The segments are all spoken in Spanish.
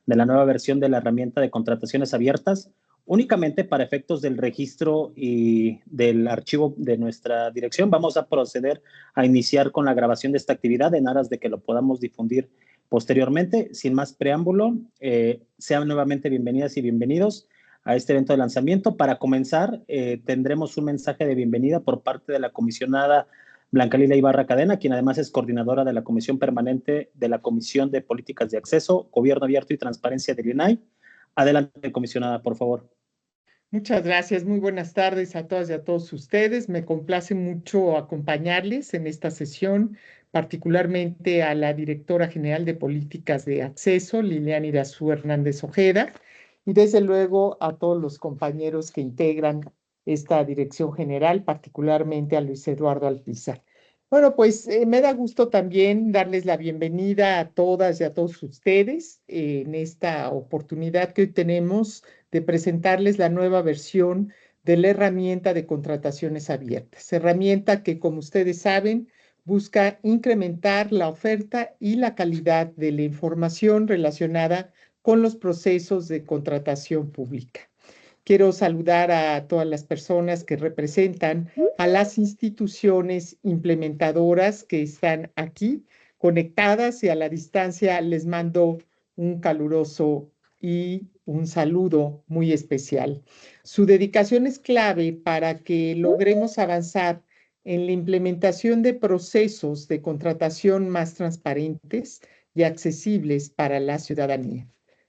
de la nueva versión de la herramienta de contrataciones abiertas, únicamente para efectos del registro y del archivo de nuestra dirección. Vamos a proceder a iniciar con la grabación de esta actividad en aras de que lo podamos difundir posteriormente. Sin más preámbulo, sean nuevamente bienvenidas y bienvenidos a este evento de lanzamiento. Para comenzar, tendremos un mensaje de bienvenida por parte de la comisionada Blanca Lila Ibarra Cadena, quien además es coordinadora de la Comisión Permanente de la Comisión de Políticas de Acceso, Gobierno Abierto y Transparencia del INAI. Adelante, comisionada, por favor. Muchas gracias, muy buenas tardes a todas y a todos ustedes. Me complace mucho acompañarles en esta sesión, particularmente a la directora general de Políticas de Acceso, Liliana Irazú Hernández Ojeda, y desde luego a todos los compañeros que integran esta dirección general, particularmente a Luis Eduardo Alpizar. Bueno, pues me da gusto también darles la bienvenida a todas y a todos ustedes en esta oportunidad que hoy tenemos de presentarles la nueva versión de la herramienta de contrataciones abiertas. Herramienta que, como ustedes saben, busca incrementar la oferta y la calidad de la información relacionada con los procesos de contratación pública. Quiero saludar a todas las personas que representan a las instituciones implementadoras que están aquí conectadas, y a la distancia les mando un caluroso y un saludo muy especial. Su dedicación es clave para que logremos avanzar en la implementación de procesos de contratación más transparentes y accesibles para la ciudadanía.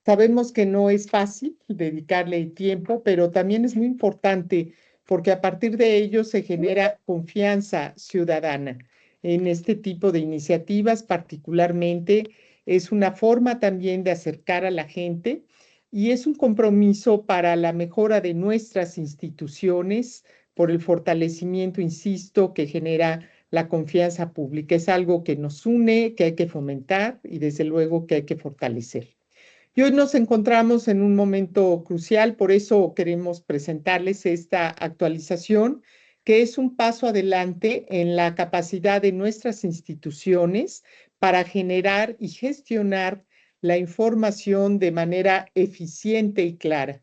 Sabemos que no es fácil dedicarle tiempo, pero también es muy importante porque a partir de ello se genera confianza ciudadana en este tipo de iniciativas. Particularmente es una forma también de acercar a la gente y es un compromiso para la mejora de nuestras instituciones por el fortalecimiento, insisto, que genera la confianza pública. Es algo que nos une, que hay que fomentar y desde luego que hay que fortalecer. Y hoy nos encontramos en un momento crucial, por eso queremos presentarles esta actualización, que es un paso adelante en la capacidad de nuestras instituciones para generar y gestionar la información de manera eficiente y clara.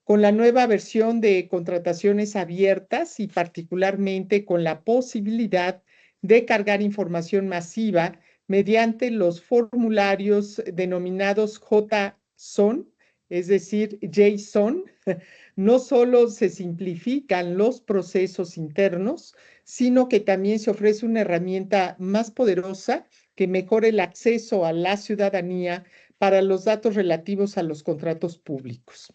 Con la nueva versión de contrataciones abiertas y particularmente con la posibilidad de cargar información masiva mediante los formularios denominados JSON, es decir, JSON, no solo se simplifican los procesos internos, sino que también se ofrece una herramienta más poderosa que mejore el acceso a la ciudadanía para los datos relativos a los contratos públicos.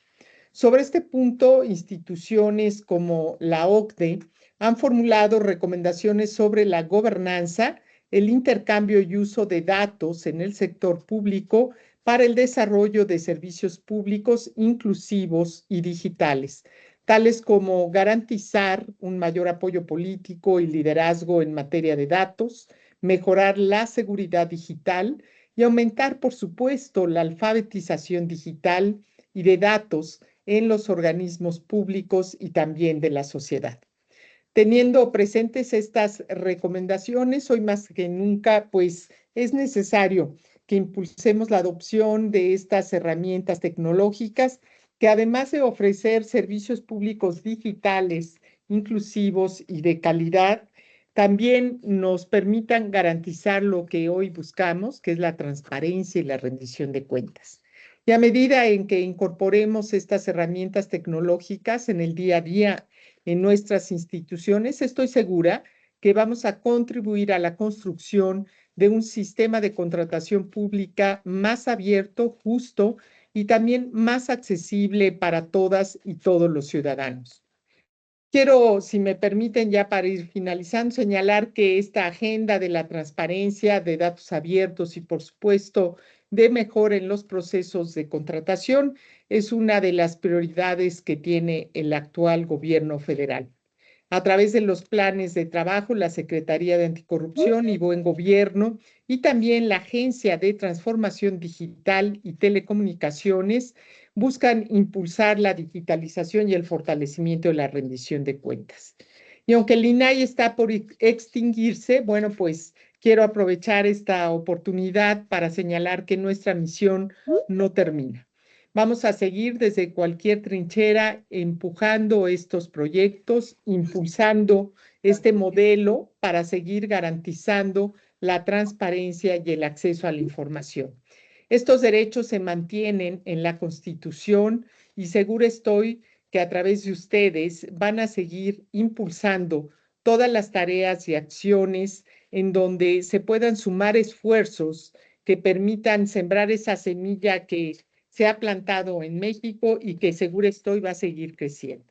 Sobre este punto, instituciones como la OCDE han formulado recomendaciones sobre la gobernanza, el intercambio y uso de datos en el sector público para el desarrollo de servicios públicos inclusivos y digitales, tales como garantizar un mayor apoyo político y liderazgo en materia de datos, mejorar la seguridad digital y aumentar, por supuesto, la alfabetización digital y de datos en los organismos públicos y también de la sociedad. Teniendo presentes estas recomendaciones, hoy más que nunca, pues es necesario que impulsemos la adopción de estas herramientas tecnológicas que, además de ofrecer servicios públicos digitales, inclusivos y de calidad, también nos permitan garantizar lo que hoy buscamos, que es la transparencia y la rendición de cuentas. Y a medida en que incorporemos estas herramientas tecnológicas en el día a día en nuestras instituciones, estoy segura que vamos a contribuir a la construcción de un sistema de contratación pública más abierto, justo y también más accesible para todas y todos los ciudadanos. Quiero, si me permiten, ya para ir finalizando, señalar que esta agenda de la transparencia, de datos abiertos y, por supuesto, de mejora en los procesos de contratación es una de las prioridades que tiene el actual gobierno federal. A través de los planes de trabajo, la Secretaría de Anticorrupción y Buen Gobierno y también la Agencia de Transformación Digital y Telecomunicaciones buscan impulsar la digitalización y el fortalecimiento de la rendición de cuentas. Y aunque el INAI está por extinguirse, bueno, pues quiero aprovechar esta oportunidad para señalar que nuestra misión no termina. Vamos a seguir desde cualquier trinchera empujando estos proyectos, impulsando este modelo para seguir garantizando la transparencia y el acceso a la información. Estos derechos se mantienen en la Constitución y seguro estoy que a través de ustedes van a seguir impulsando todas las tareas y acciones en donde se puedan sumar esfuerzos que permitan sembrar esa semilla que se ha plantado en México y que seguro estoy va a seguir creciendo.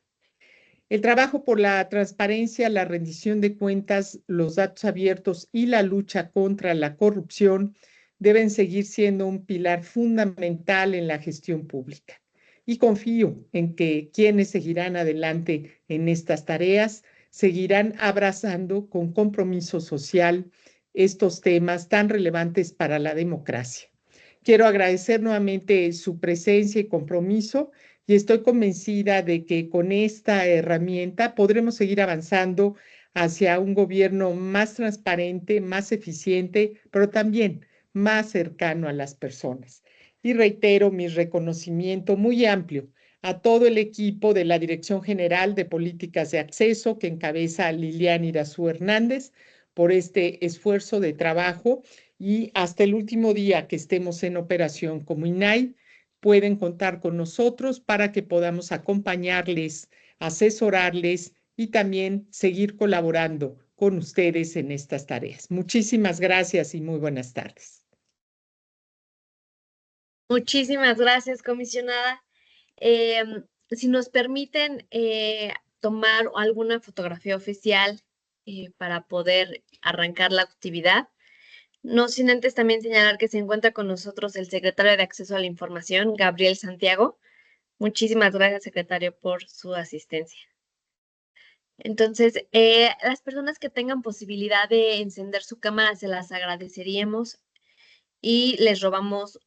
El trabajo por la transparencia, la rendición de cuentas, los datos abiertos y la lucha contra la corrupción deben seguir siendo un pilar fundamental en la gestión pública. Y confío en que quienes seguirán adelante en estas tareas seguirán abrazando con compromiso social estos temas tan relevantes para la democracia. Quiero agradecer nuevamente su presencia y compromiso y estoy convencida de que con esta herramienta podremos seguir avanzando hacia un gobierno más transparente, más eficiente, pero también más cercano a las personas. Y reitero mi reconocimiento muy amplio a todo el equipo de la Dirección General de Políticas de Acceso que encabeza Lilian Irazú Hernández por este esfuerzo de trabajo y hasta el último día que estemos en operación como INAI, pueden contar con nosotros para que podamos acompañarles, asesorarles y también seguir colaborando con ustedes en estas tareas. Muchísimas gracias y muy buenas tardes. Muchísimas gracias, comisionada. Si nos permiten tomar alguna fotografía oficial para poder arrancar la actividad. No sin antes también señalar que se encuentra con nosotros el secretario de Acceso a la Información, Gabriel Santiago. Muchísimas gracias, secretario, por su asistencia. Entonces, las personas que tengan posibilidad de encender su cámara, se las agradeceríamos y les robamos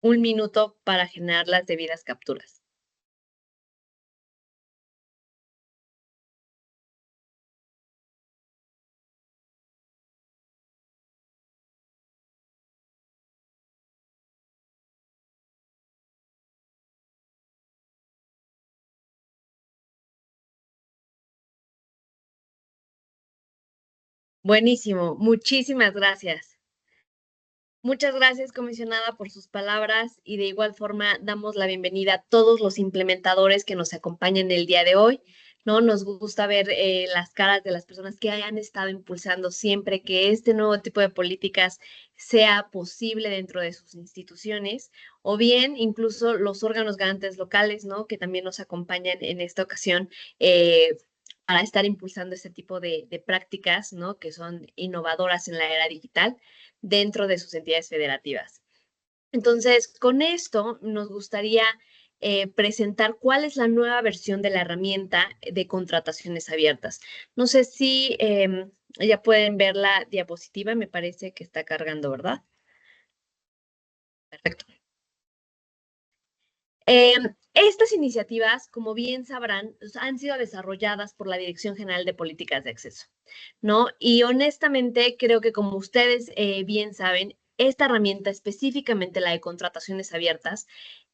1 minuto para generar las debidas capturas. Buenísimo, muchísimas gracias. Muchas gracias, comisionada, por sus palabras y de igual forma damos la bienvenida a todos los implementadores que nos acompañan el día de hoy, ¿no? Nos gusta ver las caras de las personas que hayan estado impulsando siempre que este nuevo tipo de políticas sea posible dentro de sus instituciones o bien incluso los órganos garantes locales, ¿no? Que también nos acompañan en esta ocasión para estar impulsando este tipo de prácticas, ¿no? Que son innovadoras en la era digital dentro de sus entidades federativas. Entonces, con esto nos gustaría presentar cuál es la nueva versión de la herramienta de contrataciones abiertas. No sé si ya pueden ver la diapositiva, me parece que está cargando, ¿verdad? Perfecto. Estas iniciativas, como bien sabrán, han sido desarrolladas por la Dirección General de Políticas de Acceso, ¿no? Y honestamente, creo que como ustedes bien saben, esta herramienta, específicamente la de contrataciones abiertas,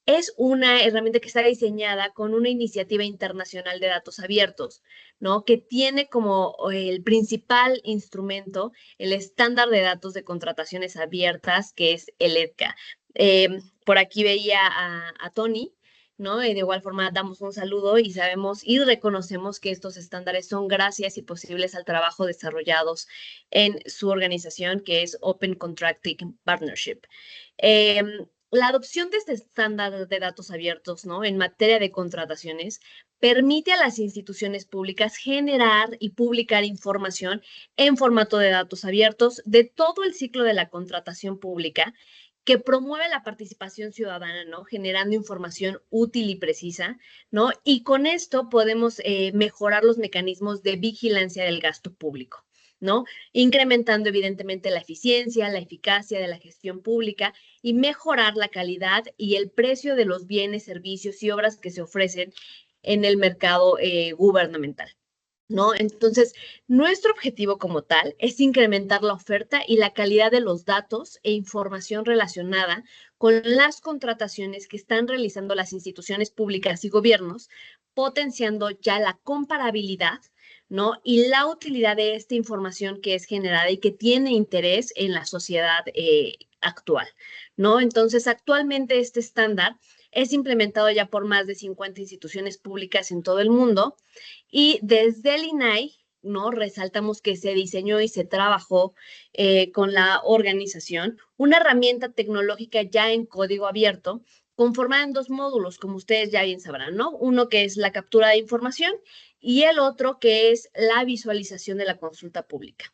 es una herramienta que está diseñada con una iniciativa internacional de datos abiertos, ¿no? Que tiene como el principal instrumento el estándar de datos de contrataciones abiertas, que es el EDCA. Por aquí veía a Tony, ¿no? Y de igual forma damos un saludo y sabemos y reconocemos que estos estándares son gracias y posibles al trabajo desarrollados en su organización, que es Open Contracting Partnership. La adopción de este estándar de datos abiertos, ¿no? En materia de contrataciones permite a las instituciones públicas generar y publicar información en formato de datos abiertos de todo el ciclo de la contratación pública, que promueve la participación ciudadana, ¿no? Generando información útil y precisa, ¿no? Y con esto podemos mejorar los mecanismos de vigilancia del gasto público, ¿no? Incrementando evidentemente la eficiencia, la eficacia de la gestión pública y mejorar la calidad y el precio de los bienes, servicios y obras que se ofrecen en el mercado gubernamental. ¿no? Entonces, nuestro objetivo como tal es incrementar la oferta y la calidad de los datos e información relacionada con las contrataciones que están realizando las instituciones públicas y gobiernos, potenciando ya la comparabilidad, ¿no? Y la utilidad de esta información que es generada y que tiene interés en la sociedad actual, ¿no? Entonces, actualmente este estándar es implementado ya por más de 50 instituciones públicas en todo el mundo y desde el INAI, ¿no? Resaltamos que se diseñó y se trabajó con la organización una herramienta tecnológica ya en código abierto, conformada en 2 módulos, como ustedes ya bien sabrán, ¿no? Uno que es la captura de información y el otro que es la visualización de la consulta pública.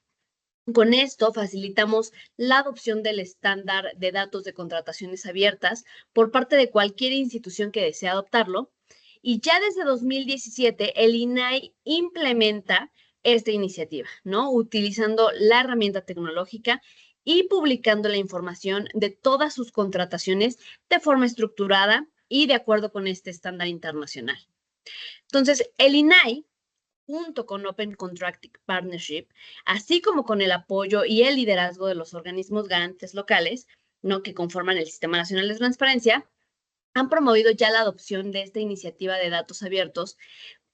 Con esto facilitamos la adopción del estándar de datos de contrataciones abiertas por parte de cualquier institución que desee adoptarlo. Y ya desde 2017, el INAI implementa esta iniciativa, ¿no? Utilizando la herramienta tecnológica y publicando la información de todas sus contrataciones de forma estructurada y de acuerdo con este estándar internacional. Entonces, el INAI, junto con Open Contracting Partnership, así como con el apoyo y el liderazgo de los organismos garantes locales, ¿no? Que conforman el Sistema Nacional de Transparencia, han promovido ya la adopción de esta iniciativa de datos abiertos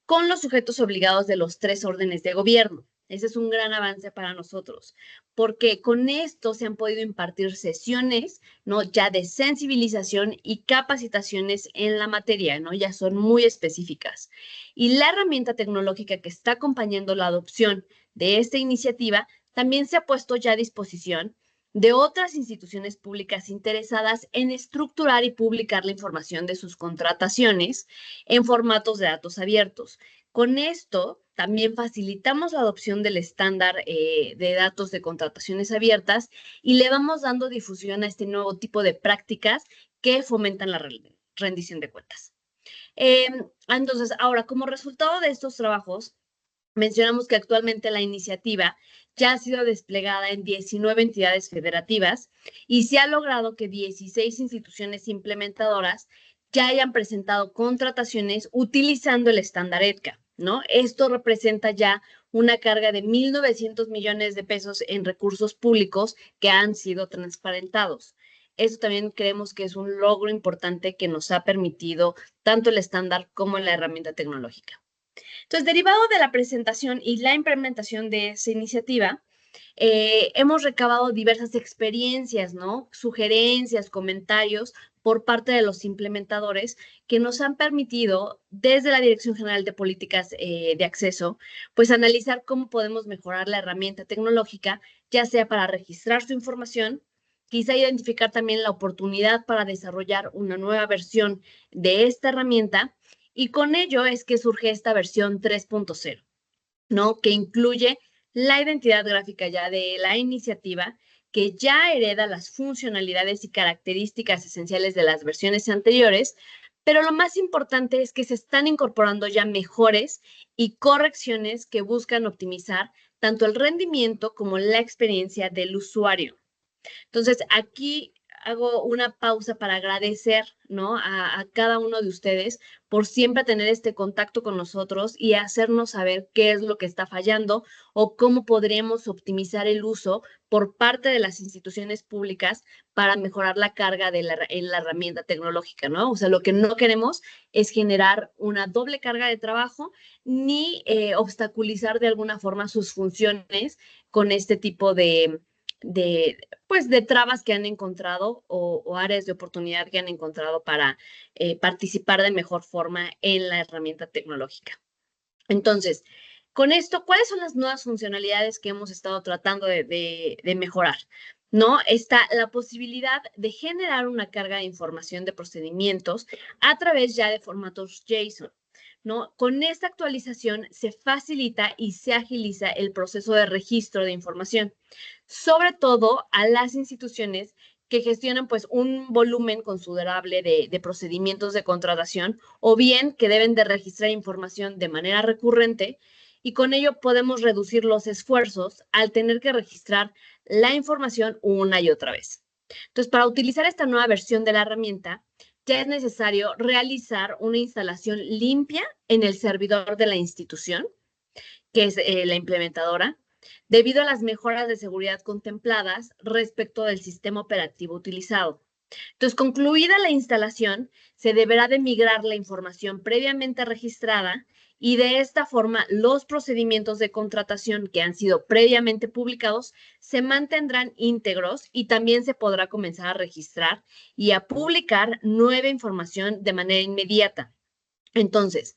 con los sujetos obligados de los 3 órdenes de gobierno. Ese es un gran avance para nosotros, porque con esto se han podido impartir sesiones, ¿no? Ya de sensibilización y capacitaciones en la materia, ¿no? Ya son muy específicas. Y la herramienta tecnológica que está acompañando la adopción de esta iniciativa también se ha puesto ya a disposición de otras instituciones públicas interesadas en estructurar y publicar la información de sus contrataciones en formatos de datos abiertos. Con esto, también facilitamos la adopción del estándar de datos de contrataciones abiertas y le vamos dando difusión a este nuevo tipo de prácticas que fomentan la rendición de cuentas. Entonces, ahora, como resultado de estos trabajos, mencionamos que actualmente la iniciativa ya ha sido desplegada en 19 entidades federativas y se ha logrado que 16 instituciones implementadoras ya hayan presentado contrataciones utilizando el estándar EDCA, ¿no? Esto representa ya una carga de 1.900 millones de pesos en recursos públicos que han sido transparentados. Eso también creemos que es un logro importante que nos ha permitido tanto el estándar como la herramienta tecnológica. Entonces, derivado de la presentación y la implementación de esa iniciativa, hemos recabado diversas experiencias, ¿no? Sugerencias, comentarios por parte de los implementadores que nos han permitido, desde la Dirección General de Políticas de Acceso, pues analizar cómo podemos mejorar la herramienta tecnológica, ya sea para registrar su información, quizá identificar también la oportunidad para desarrollar una nueva versión de esta herramienta, y con ello es que surge esta versión 3.0, ¿no? Que incluye la identidad gráfica ya de la iniciativa, que ya hereda las funcionalidades y características esenciales de las versiones anteriores, pero lo más importante es que se están incorporando ya mejores y correcciones que buscan optimizar tanto el rendimiento como la experiencia del usuario. Entonces, aquí hago una pausa para agradecer, ¿no? a cada uno de ustedes por siempre tener este contacto con nosotros y hacernos saber qué es lo que está fallando o cómo podríamos optimizar el uso por parte de las instituciones públicas para mejorar la carga en la herramienta tecnológica, ¿no? O sea, lo que no queremos es generar una doble carga de trabajo ni obstaculizar de alguna forma sus funciones con este tipo pues, de trabas que han encontrado o áreas de oportunidad que han encontrado para participar de mejor forma en la herramienta tecnológica. Entonces, con esto, ¿cuáles son las nuevas funcionalidades que hemos estado tratando de mejorar? ¿No? Está la posibilidad de generar una carga de información de procedimientos a través ya de formatos JSON, ¿no? Con esta actualización se facilita y se agiliza el proceso de registro de información, sobre todo a las instituciones que gestionan pues un volumen considerable de procedimientos de contratación o bien que deben de registrar información de manera recurrente, y con ello podemos reducir los esfuerzos al tener que registrar la información una y otra vez. Entonces, para utilizar esta nueva versión de la herramienta, ya es necesario realizar una instalación limpia en el servidor de la institución que es la implementadora, debido a las mejoras de seguridad contempladas respecto del sistema operativo utilizado. Entonces, concluida la instalación, se deberá de migrar la información previamente registrada y de esta forma los procedimientos de contratación que han sido previamente publicados se mantendrán íntegros y también se podrá comenzar a registrar y a publicar nueva información de manera inmediata. Entonces,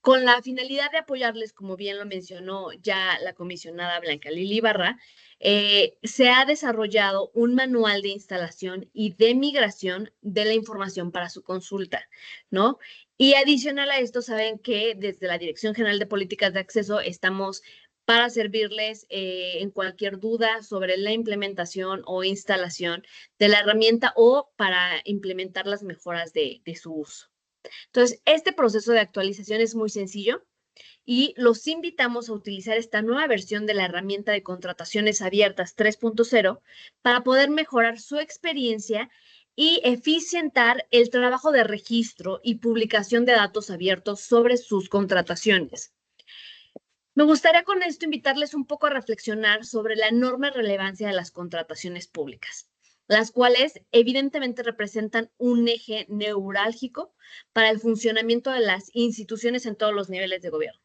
con la finalidad de apoyarles, como bien lo mencionó ya la comisionada Blanca Lili Ibarra, se ha desarrollado un manual de instalación y de migración de la información para su consulta, ¿no? Y adicional a esto, saben que desde la Dirección General de Políticas de Acceso estamos para servirles en cualquier duda sobre la implementación o instalación de la herramienta o para implementar las mejoras de su uso. Entonces, este proceso de actualización es muy sencillo y los invitamos a utilizar esta nueva versión de la herramienta de contrataciones abiertas 3.0 para poder mejorar su experiencia y eficientar el trabajo de registro y publicación de datos abiertos sobre sus contrataciones. Me gustaría con esto invitarles un poco a reflexionar sobre la enorme relevancia de las contrataciones públicas, las cuales evidentemente representan un eje neurálgico para el funcionamiento de las instituciones en todos los niveles de gobierno,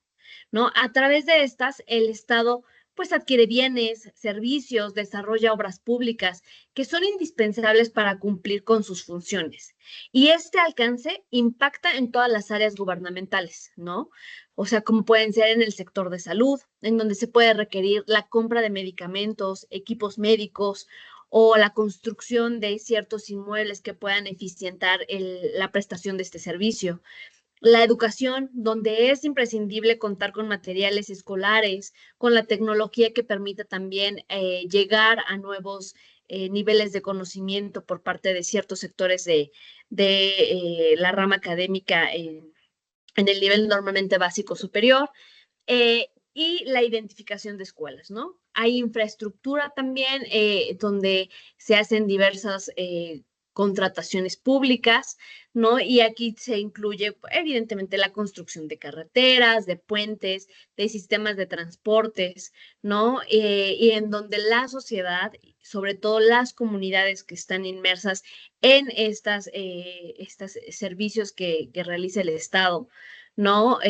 ¿no? A través de estas, el Estado pues adquiere bienes, servicios, desarrolla obras públicas que son indispensables para cumplir con sus funciones. Y este alcance impacta en todas las áreas gubernamentales, ¿no? O sea, como pueden ser en el sector de salud, en donde se puede requerir la compra de medicamentos, equipos médicos o la construcción de ciertos inmuebles que puedan eficientar la prestación de este servicio. La educación, donde es imprescindible contar con materiales escolares, con la tecnología que permita también llegar a nuevos niveles de conocimiento por parte de ciertos sectores de la rama académica en el nivel normalmente básico superior. Y la identificación de escuelas, ¿no? Hay infraestructura también donde se hacen diversas contrataciones públicas, ¿no? Y aquí se incluye, evidentemente, la construcción de carreteras, de puentes, de sistemas de transportes, ¿no? Y en donde la sociedad, sobre todo las comunidades que están inmersas en estos servicios que realiza el Estado, ¿no?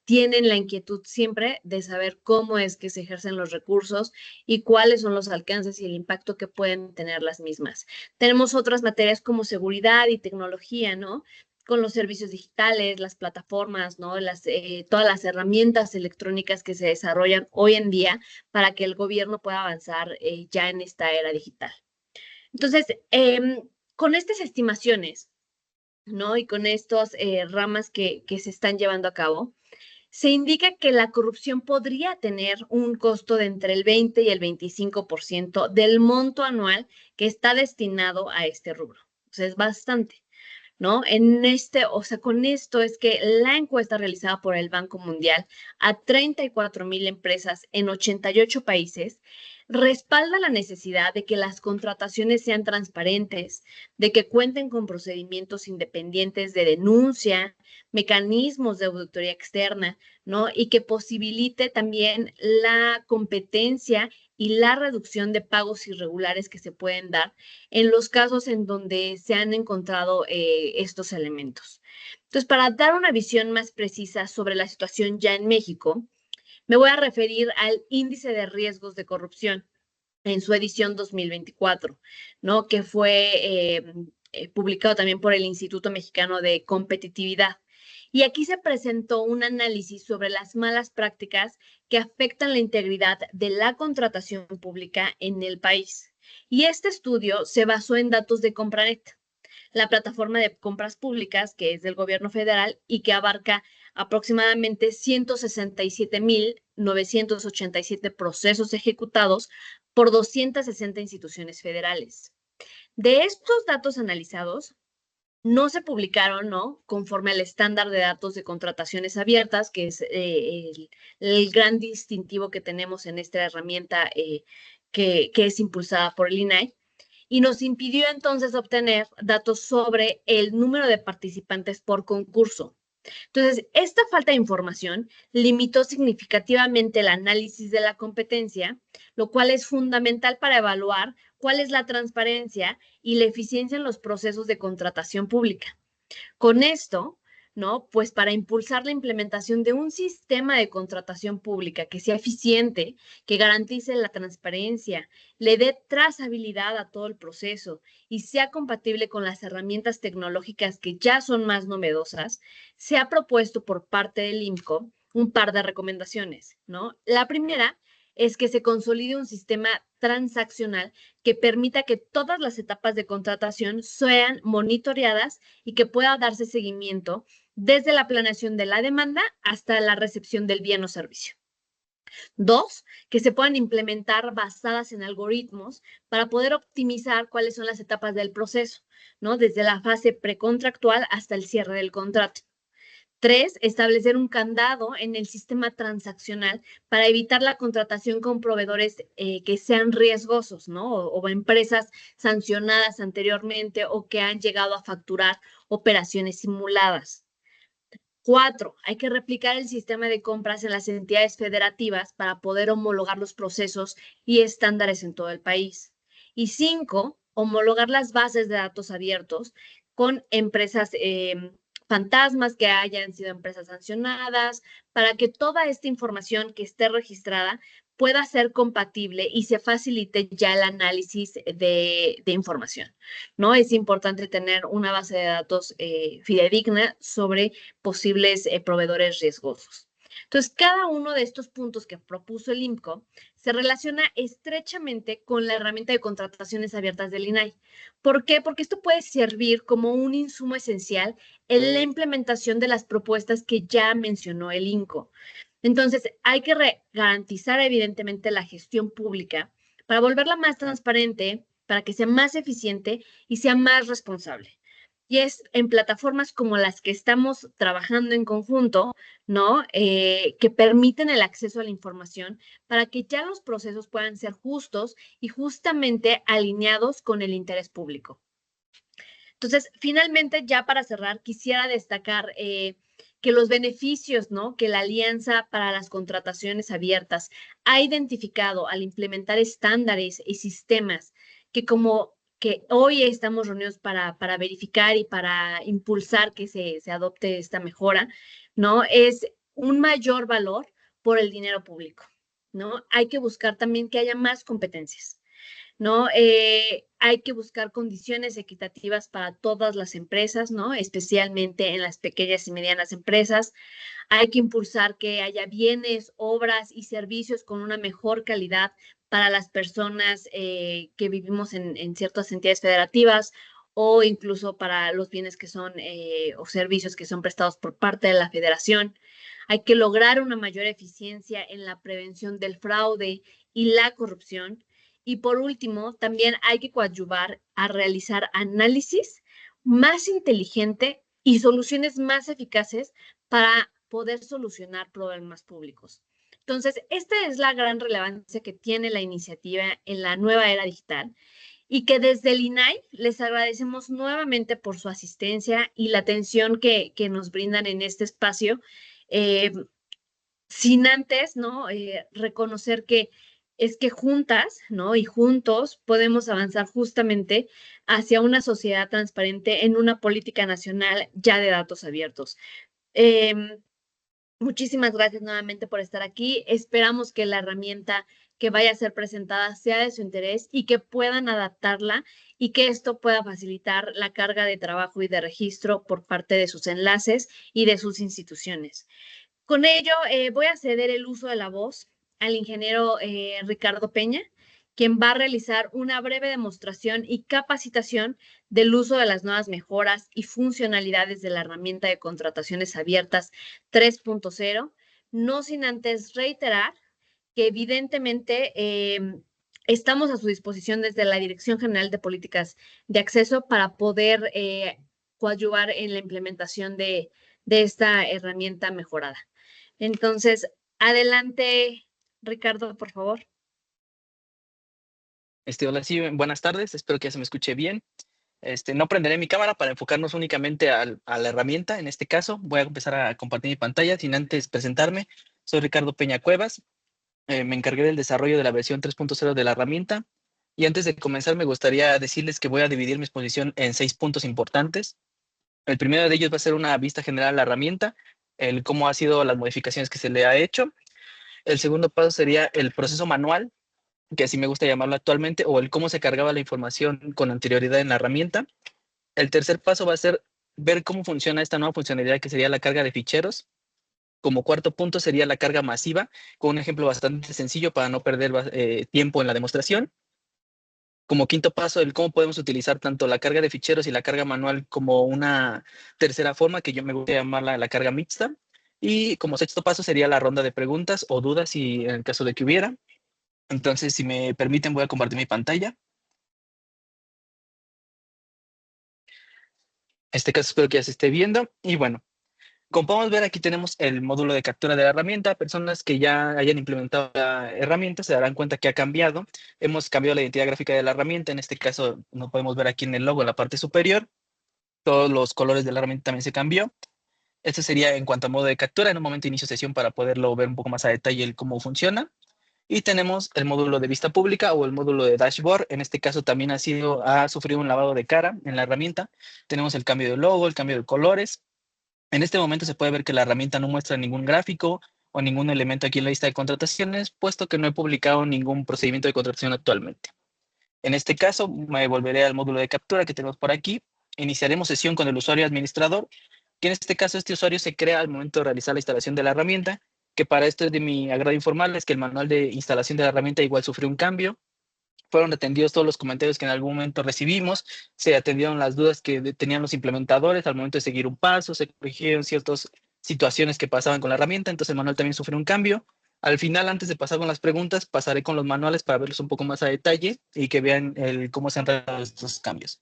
Tienen la inquietud siempre de saber cómo es que se ejercen los recursos y cuáles son los alcances y el impacto que pueden tener las mismas. Tenemos otras materias como seguridad y tecnología, ¿no? Con los servicios digitales, las plataformas, ¿no? Todas las herramientas electrónicas que se desarrollan hoy en día para que el gobierno pueda avanzar ya en esta era digital. Entonces, con estas estimaciones, ¿no? Y con estas ramas que se están llevando a cabo, se indica que la corrupción podría tener un costo de entre el 20 y el 25% del monto anual que está destinado a este rubro. O sea, es bastante, ¿no? O sea, con esto es que la encuesta realizada por el Banco Mundial a 34,000 empresas en 88 países respalda la necesidad de que las contrataciones sean transparentes, de que cuenten con procedimientos independientes de denuncia, mecanismos de auditoría externa, ¿no? Y que posibilite también la competencia y la reducción de pagos irregulares que se pueden dar en los casos en donde se han encontrado estos elementos. Entonces, para dar una visión más precisa sobre la situación ya en México, me voy a referir al índice de riesgos de corrupción en su edición 2024, ¿no? Que fue publicado también por el Instituto Mexicano de Competitividad. Y aquí se presentó un análisis sobre las malas prácticas que afectan la integridad de la contratación pública en el país. Y este estudio se basó en datos de Compranet, la plataforma de compras públicas que es del gobierno federal y que abarca aproximadamente 167,987 procesos ejecutados por 260 instituciones federales. De estos datos analizados, no se publicaron, ¿no? Conforme al estándar de datos de contrataciones abiertas, que es el gran distintivo que tenemos en esta herramienta que es impulsada por el INAI, y nos impidió entonces obtener datos sobre el número de participantes por concurso. Entonces, esta falta de información limitó significativamente el análisis de la competencia, lo cual es fundamental para evaluar cuál es la transparencia y la eficiencia en los procesos de contratación pública. Con esto, ¿no? Pues para impulsar la implementación de un sistema de contratación pública que sea eficiente, que garantice la transparencia, le dé trazabilidad a todo el proceso y sea compatible con las herramientas tecnológicas que ya son más novedosas, se ha propuesto por parte del IMCO un par de recomendaciones, ¿no? La primera es que se consolide un sistema transaccional que permita que todas las etapas de contratación sean monitoreadas y que pueda darse seguimiento desde la planeación de la demanda hasta la recepción del bien o servicio. 2, que se puedan implementar basadas en algoritmos para poder optimizar cuáles son las etapas del proceso, ¿no? Desde la fase precontractual hasta el cierre del contrato. 3, establecer un candado en el sistema transaccional para evitar la contratación con proveedores que sean riesgosos, ¿no? O empresas sancionadas anteriormente o que han llegado a facturar operaciones simuladas. 4, hay que replicar el sistema de compras en las entidades federativas para poder homologar los procesos y estándares en todo el país. Y 5, homologar las bases de datos abiertos con empresas fantasmas que hayan sido empresas sancionadas, para que toda esta información que esté registrada pueda ser compatible y se facilite ya el análisis de información, ¿no? Es importante tener una base de datos fidedigna sobre posibles proveedores riesgosos. Entonces, cada uno de estos puntos que propuso el IMCO se relaciona estrechamente con la herramienta de contrataciones abiertas del INAI. ¿Por qué? Porque esto puede servir como un insumo esencial en la implementación de las propuestas que ya mencionó el INCO. Entonces, hay que garantizar evidentemente la gestión pública para volverla más transparente, para que sea más eficiente y sea más responsable. Y es en plataformas como las que estamos trabajando en conjunto, ¿no? Que permiten el acceso a la información para que ya los procesos puedan ser justos y justamente alineados con el interés público. Entonces, finalmente, ya para cerrar, quisiera destacar que los beneficios, ¿no? Que la Alianza para las Contrataciones Abiertas ha identificado al implementar estándares y sistemas que hoy estamos reunidos para verificar y para impulsar que se adopte esta mejora, ¿no? Es un mayor valor por el dinero público, ¿no? Hay que buscar también que haya más competencias, ¿no? Hay que buscar condiciones equitativas para todas las empresas, ¿no? Especialmente en las pequeñas y medianas empresas. Hay que impulsar que haya bienes, obras y servicios con una mejor calidad para las personas que vivimos en ciertas entidades federativas o incluso para los bienes que son o servicios que son prestados por parte de la federación. Hay que lograr una mayor eficiencia en la prevención del fraude y la corrupción. Y por último, también hay que coadyuvar a realizar análisis más inteligente y soluciones más eficaces para poder solucionar problemas públicos. Entonces, esta es la gran relevancia que tiene la iniciativa en la nueva era digital y que desde el INAI les agradecemos nuevamente por su asistencia y la atención que nos brindan en este espacio, sin antes, ¿no? Reconocer que es que juntas, ¿no? Y juntos podemos avanzar justamente hacia una sociedad transparente en una política nacional ya de datos abiertos. Muchísimas gracias nuevamente por estar aquí. Esperamos que la herramienta que vaya a ser presentada sea de su interés y que puedan adaptarla y que esto pueda facilitar la carga de trabajo y de registro por parte de sus enlaces y de sus instituciones. Con ello, voy a ceder el uso de la voz al ingeniero Ricardo Peña, quien va a realizar una breve demostración y capacitación del uso de las nuevas mejoras y funcionalidades de la herramienta de contrataciones abiertas 3.0, no sin antes reiterar que evidentemente estamos a su disposición desde la Dirección General de Políticas de Acceso para poder coadyuvar en la implementación de esta herramienta mejorada. Entonces, adelante, Ricardo, por favor. Hola, sí, buenas tardes, espero que ya se me escuche bien. No prenderé mi cámara para enfocarnos únicamente a la herramienta. En este caso, voy a empezar a compartir mi pantalla sin antes presentarme. Soy Ricardo Peña Cuevas. Me encargué del desarrollo de la versión 3.0 de la herramienta. Y antes de comenzar, me gustaría decirles que voy a dividir mi exposición en 6 puntos importantes. El primero de ellos va a ser una vista general a la herramienta, el cómo ha sido las modificaciones que se le ha hecho. El segundo paso sería el proceso manual, que así me gusta llamarlo actualmente, o el cómo se cargaba la información con anterioridad en la herramienta. El tercer paso va a ser ver cómo funciona esta nueva funcionalidad que sería la carga de ficheros. Como cuarto punto sería la carga masiva, con un ejemplo bastante sencillo para no perder tiempo en la demostración. Como quinto paso, el cómo podemos utilizar tanto la carga de ficheros y la carga manual como una tercera forma, que yo me gusta llamarla la carga mixta. Y como sexto paso sería la ronda de preguntas o dudas, si en el caso de que hubiera. Entonces, si me permiten, voy a compartir mi pantalla. En este caso espero que ya se esté viendo. Y bueno, como podemos ver, aquí tenemos el módulo de captura de la herramienta. Personas que ya hayan implementado la herramienta se darán cuenta que ha cambiado. Hemos cambiado la identidad gráfica de la herramienta. En este caso, no podemos ver aquí en el logo, en la parte superior. Todos los colores de la herramienta también se cambió. Esto sería en cuanto a modo de captura. En un momento inicio sesión para poderlo ver un poco más a detalle el cómo funciona. Y tenemos el módulo de vista pública o el módulo de dashboard. En este caso también ha sufrido un lavado de cara en la herramienta. Tenemos el cambio de logo, el cambio de colores. En este momento se puede ver que la herramienta no muestra ningún gráfico o ningún elemento aquí en la lista de contrataciones, puesto que no he publicado ningún procedimiento de contratación actualmente. En este caso, me volveré al módulo de captura que tenemos por aquí. Iniciaremos sesión con el usuario administrador, que en este caso este usuario se crea al momento de realizar la instalación de la herramienta, que para esto es de mi agrado informarles que el manual de instalación de la herramienta igual sufrió un cambio. Fueron atendidos todos los comentarios que en algún momento recibimos, se atendieron las dudas que tenían los implementadores al momento de seguir un paso, se corrigieron ciertas situaciones que pasaban con la herramienta, entonces el manual también sufrió un cambio. Al final, antes de pasar con las preguntas, pasaré con los manuales para verlos un poco más a detalle y que vean cómo se han realizado estos cambios.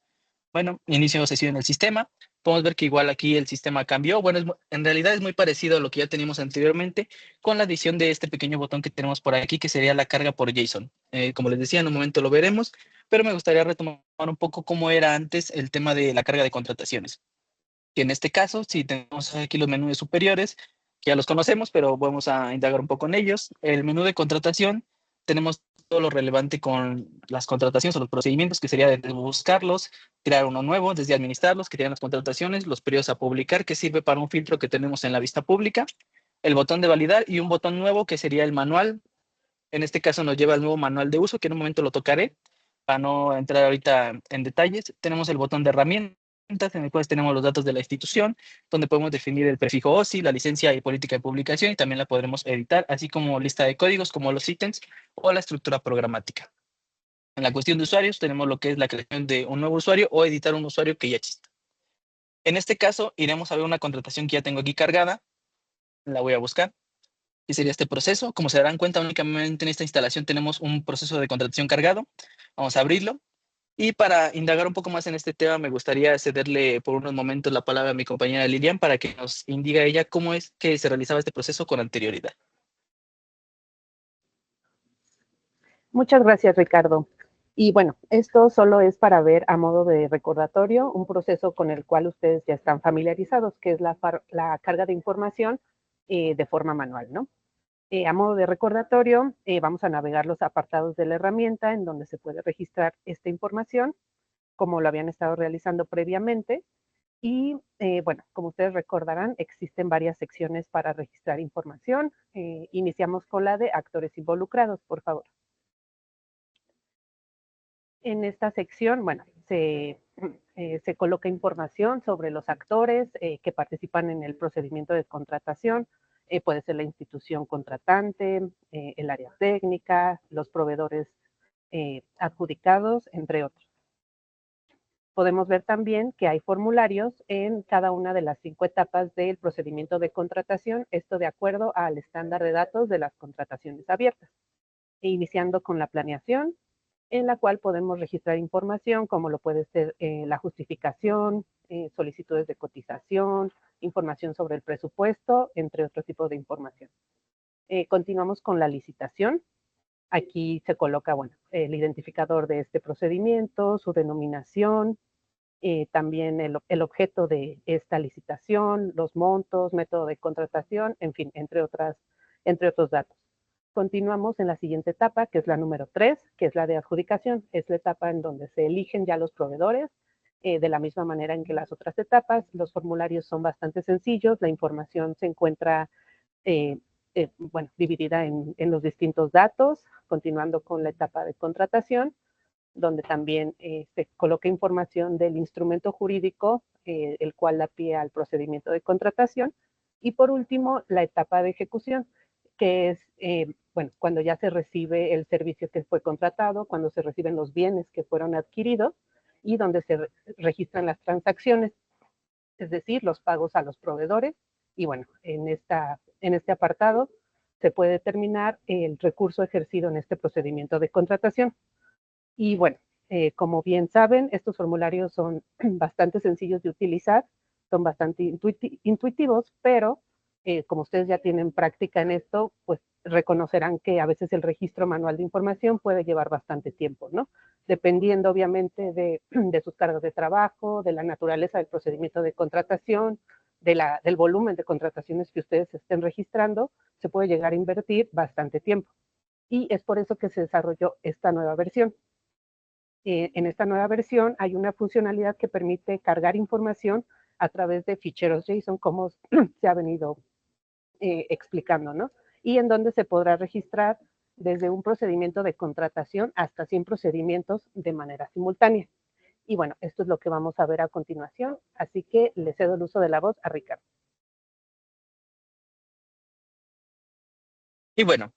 Bueno, inicio sesión en el sistema. Podemos ver que igual aquí el sistema cambió. Bueno, en realidad es muy parecido a lo que ya teníamos anteriormente, con la adición de este pequeño botón que tenemos por aquí, que sería la carga por JSON. Como les decía, en un momento lo veremos, pero me gustaría retomar un poco cómo era antes el tema de la carga de contrataciones. Que en este caso, si tenemos aquí los menús superiores, que ya los conocemos, pero vamos a indagar un poco en ellos. El menú de contratación, tenemos todo lo relevante con las contrataciones o los procedimientos, que sería desde buscarlos, crear uno nuevo, desde administrarlos, crear las contrataciones, los periodos a publicar, que sirve para un filtro que tenemos en la vista pública, el botón de validar y un botón nuevo que sería el manual. En este caso nos lleva al nuevo manual de uso, que en un momento lo tocaré para no entrar ahorita en detalles. Tenemos el botón de herramientas, en el cual tenemos los datos de la institución, donde podemos definir el prefijo OSI, la licencia y política de publicación, y también la podremos editar, así como lista de códigos, como los ítems o la estructura programática. En la cuestión de usuarios, tenemos lo que es la creación de un nuevo usuario o editar un usuario que ya exista. En este caso, iremos a ver una contratación que ya tengo aquí cargada. La voy a buscar. ¿Qué sería este proceso? Como se darán cuenta, únicamente en esta instalación tenemos un proceso de contratación cargado. Vamos a abrirlo. Y para indagar un poco más en este tema, me gustaría cederle por unos momentos la palabra a mi compañera Lilian para que nos indique ella cómo es que se realizaba este proceso con anterioridad. Muchas gracias, Ricardo. Y bueno, esto solo es para ver a modo de recordatorio un proceso con el cual ustedes ya están familiarizados, que es la carga de información de forma manual, ¿no? A modo de recordatorio, vamos a navegar los apartados de la herramienta en donde se puede registrar esta información, como lo habían estado realizando previamente. Y bueno, como ustedes recordarán, existen varias secciones para registrar información. Iniciamos con la de actores involucrados, por favor. En esta sección, bueno, se coloca información sobre los actores que participan en el procedimiento de contratación. Puede ser la institución contratante, el área técnica, los proveedores adjudicados, entre otros. Podemos ver también que hay formularios en cada una de las 5 etapas del procedimiento de contratación, esto de acuerdo al estándar de datos de las contrataciones abiertas. Iniciando con la planeación, en la cual podemos registrar información como lo puede ser la justificación, solicitudes de cotización, información sobre el presupuesto, entre otros tipos de información. Continuamos con la licitación. Aquí se coloca, bueno, el identificador de este procedimiento, su denominación, también el objeto de esta licitación, los montos, método de contratación, en fin, entre otros datos. Continuamos en la siguiente etapa, que es la número 3, que es la de adjudicación. Es la etapa en donde se eligen ya los proveedores. De la misma manera en que las otras etapas, los formularios son bastante sencillos, la información se encuentra dividida en los distintos datos, continuando con la etapa de contratación, donde también se coloca información del instrumento jurídico, el cual da pie al procedimiento de contratación. Y por último, la etapa de ejecución, que es cuando ya se recibe el servicio que fue contratado, cuando se reciben los bienes que fueron adquiridos y donde se registran las transacciones, es decir, los pagos a los proveedores. Y bueno, en este apartado se puede determinar el recurso ejercido en este procedimiento de contratación. Y bueno, como bien saben, estos formularios son bastante sencillos de utilizar, son bastante intuitivos, pero como ustedes ya tienen práctica en esto, pues reconocerán que a veces el registro manual de información puede llevar bastante tiempo, ¿no? Dependiendo obviamente de sus cargas de trabajo, de la naturaleza del procedimiento de contratación, del volumen de contrataciones que ustedes estén registrando, se puede llegar a invertir bastante tiempo. Y es por eso que se desarrolló esta nueva versión. En esta nueva versión hay una funcionalidad que permite cargar información a través de ficheros JSON, como se ha venido explicando, ¿no? Y en donde se podrá registrar desde un procedimiento de contratación hasta 100 procedimientos de manera simultánea. Y bueno, esto es lo que vamos a ver a continuación, así que le cedo el uso de la voz a Ricardo. Y bueno,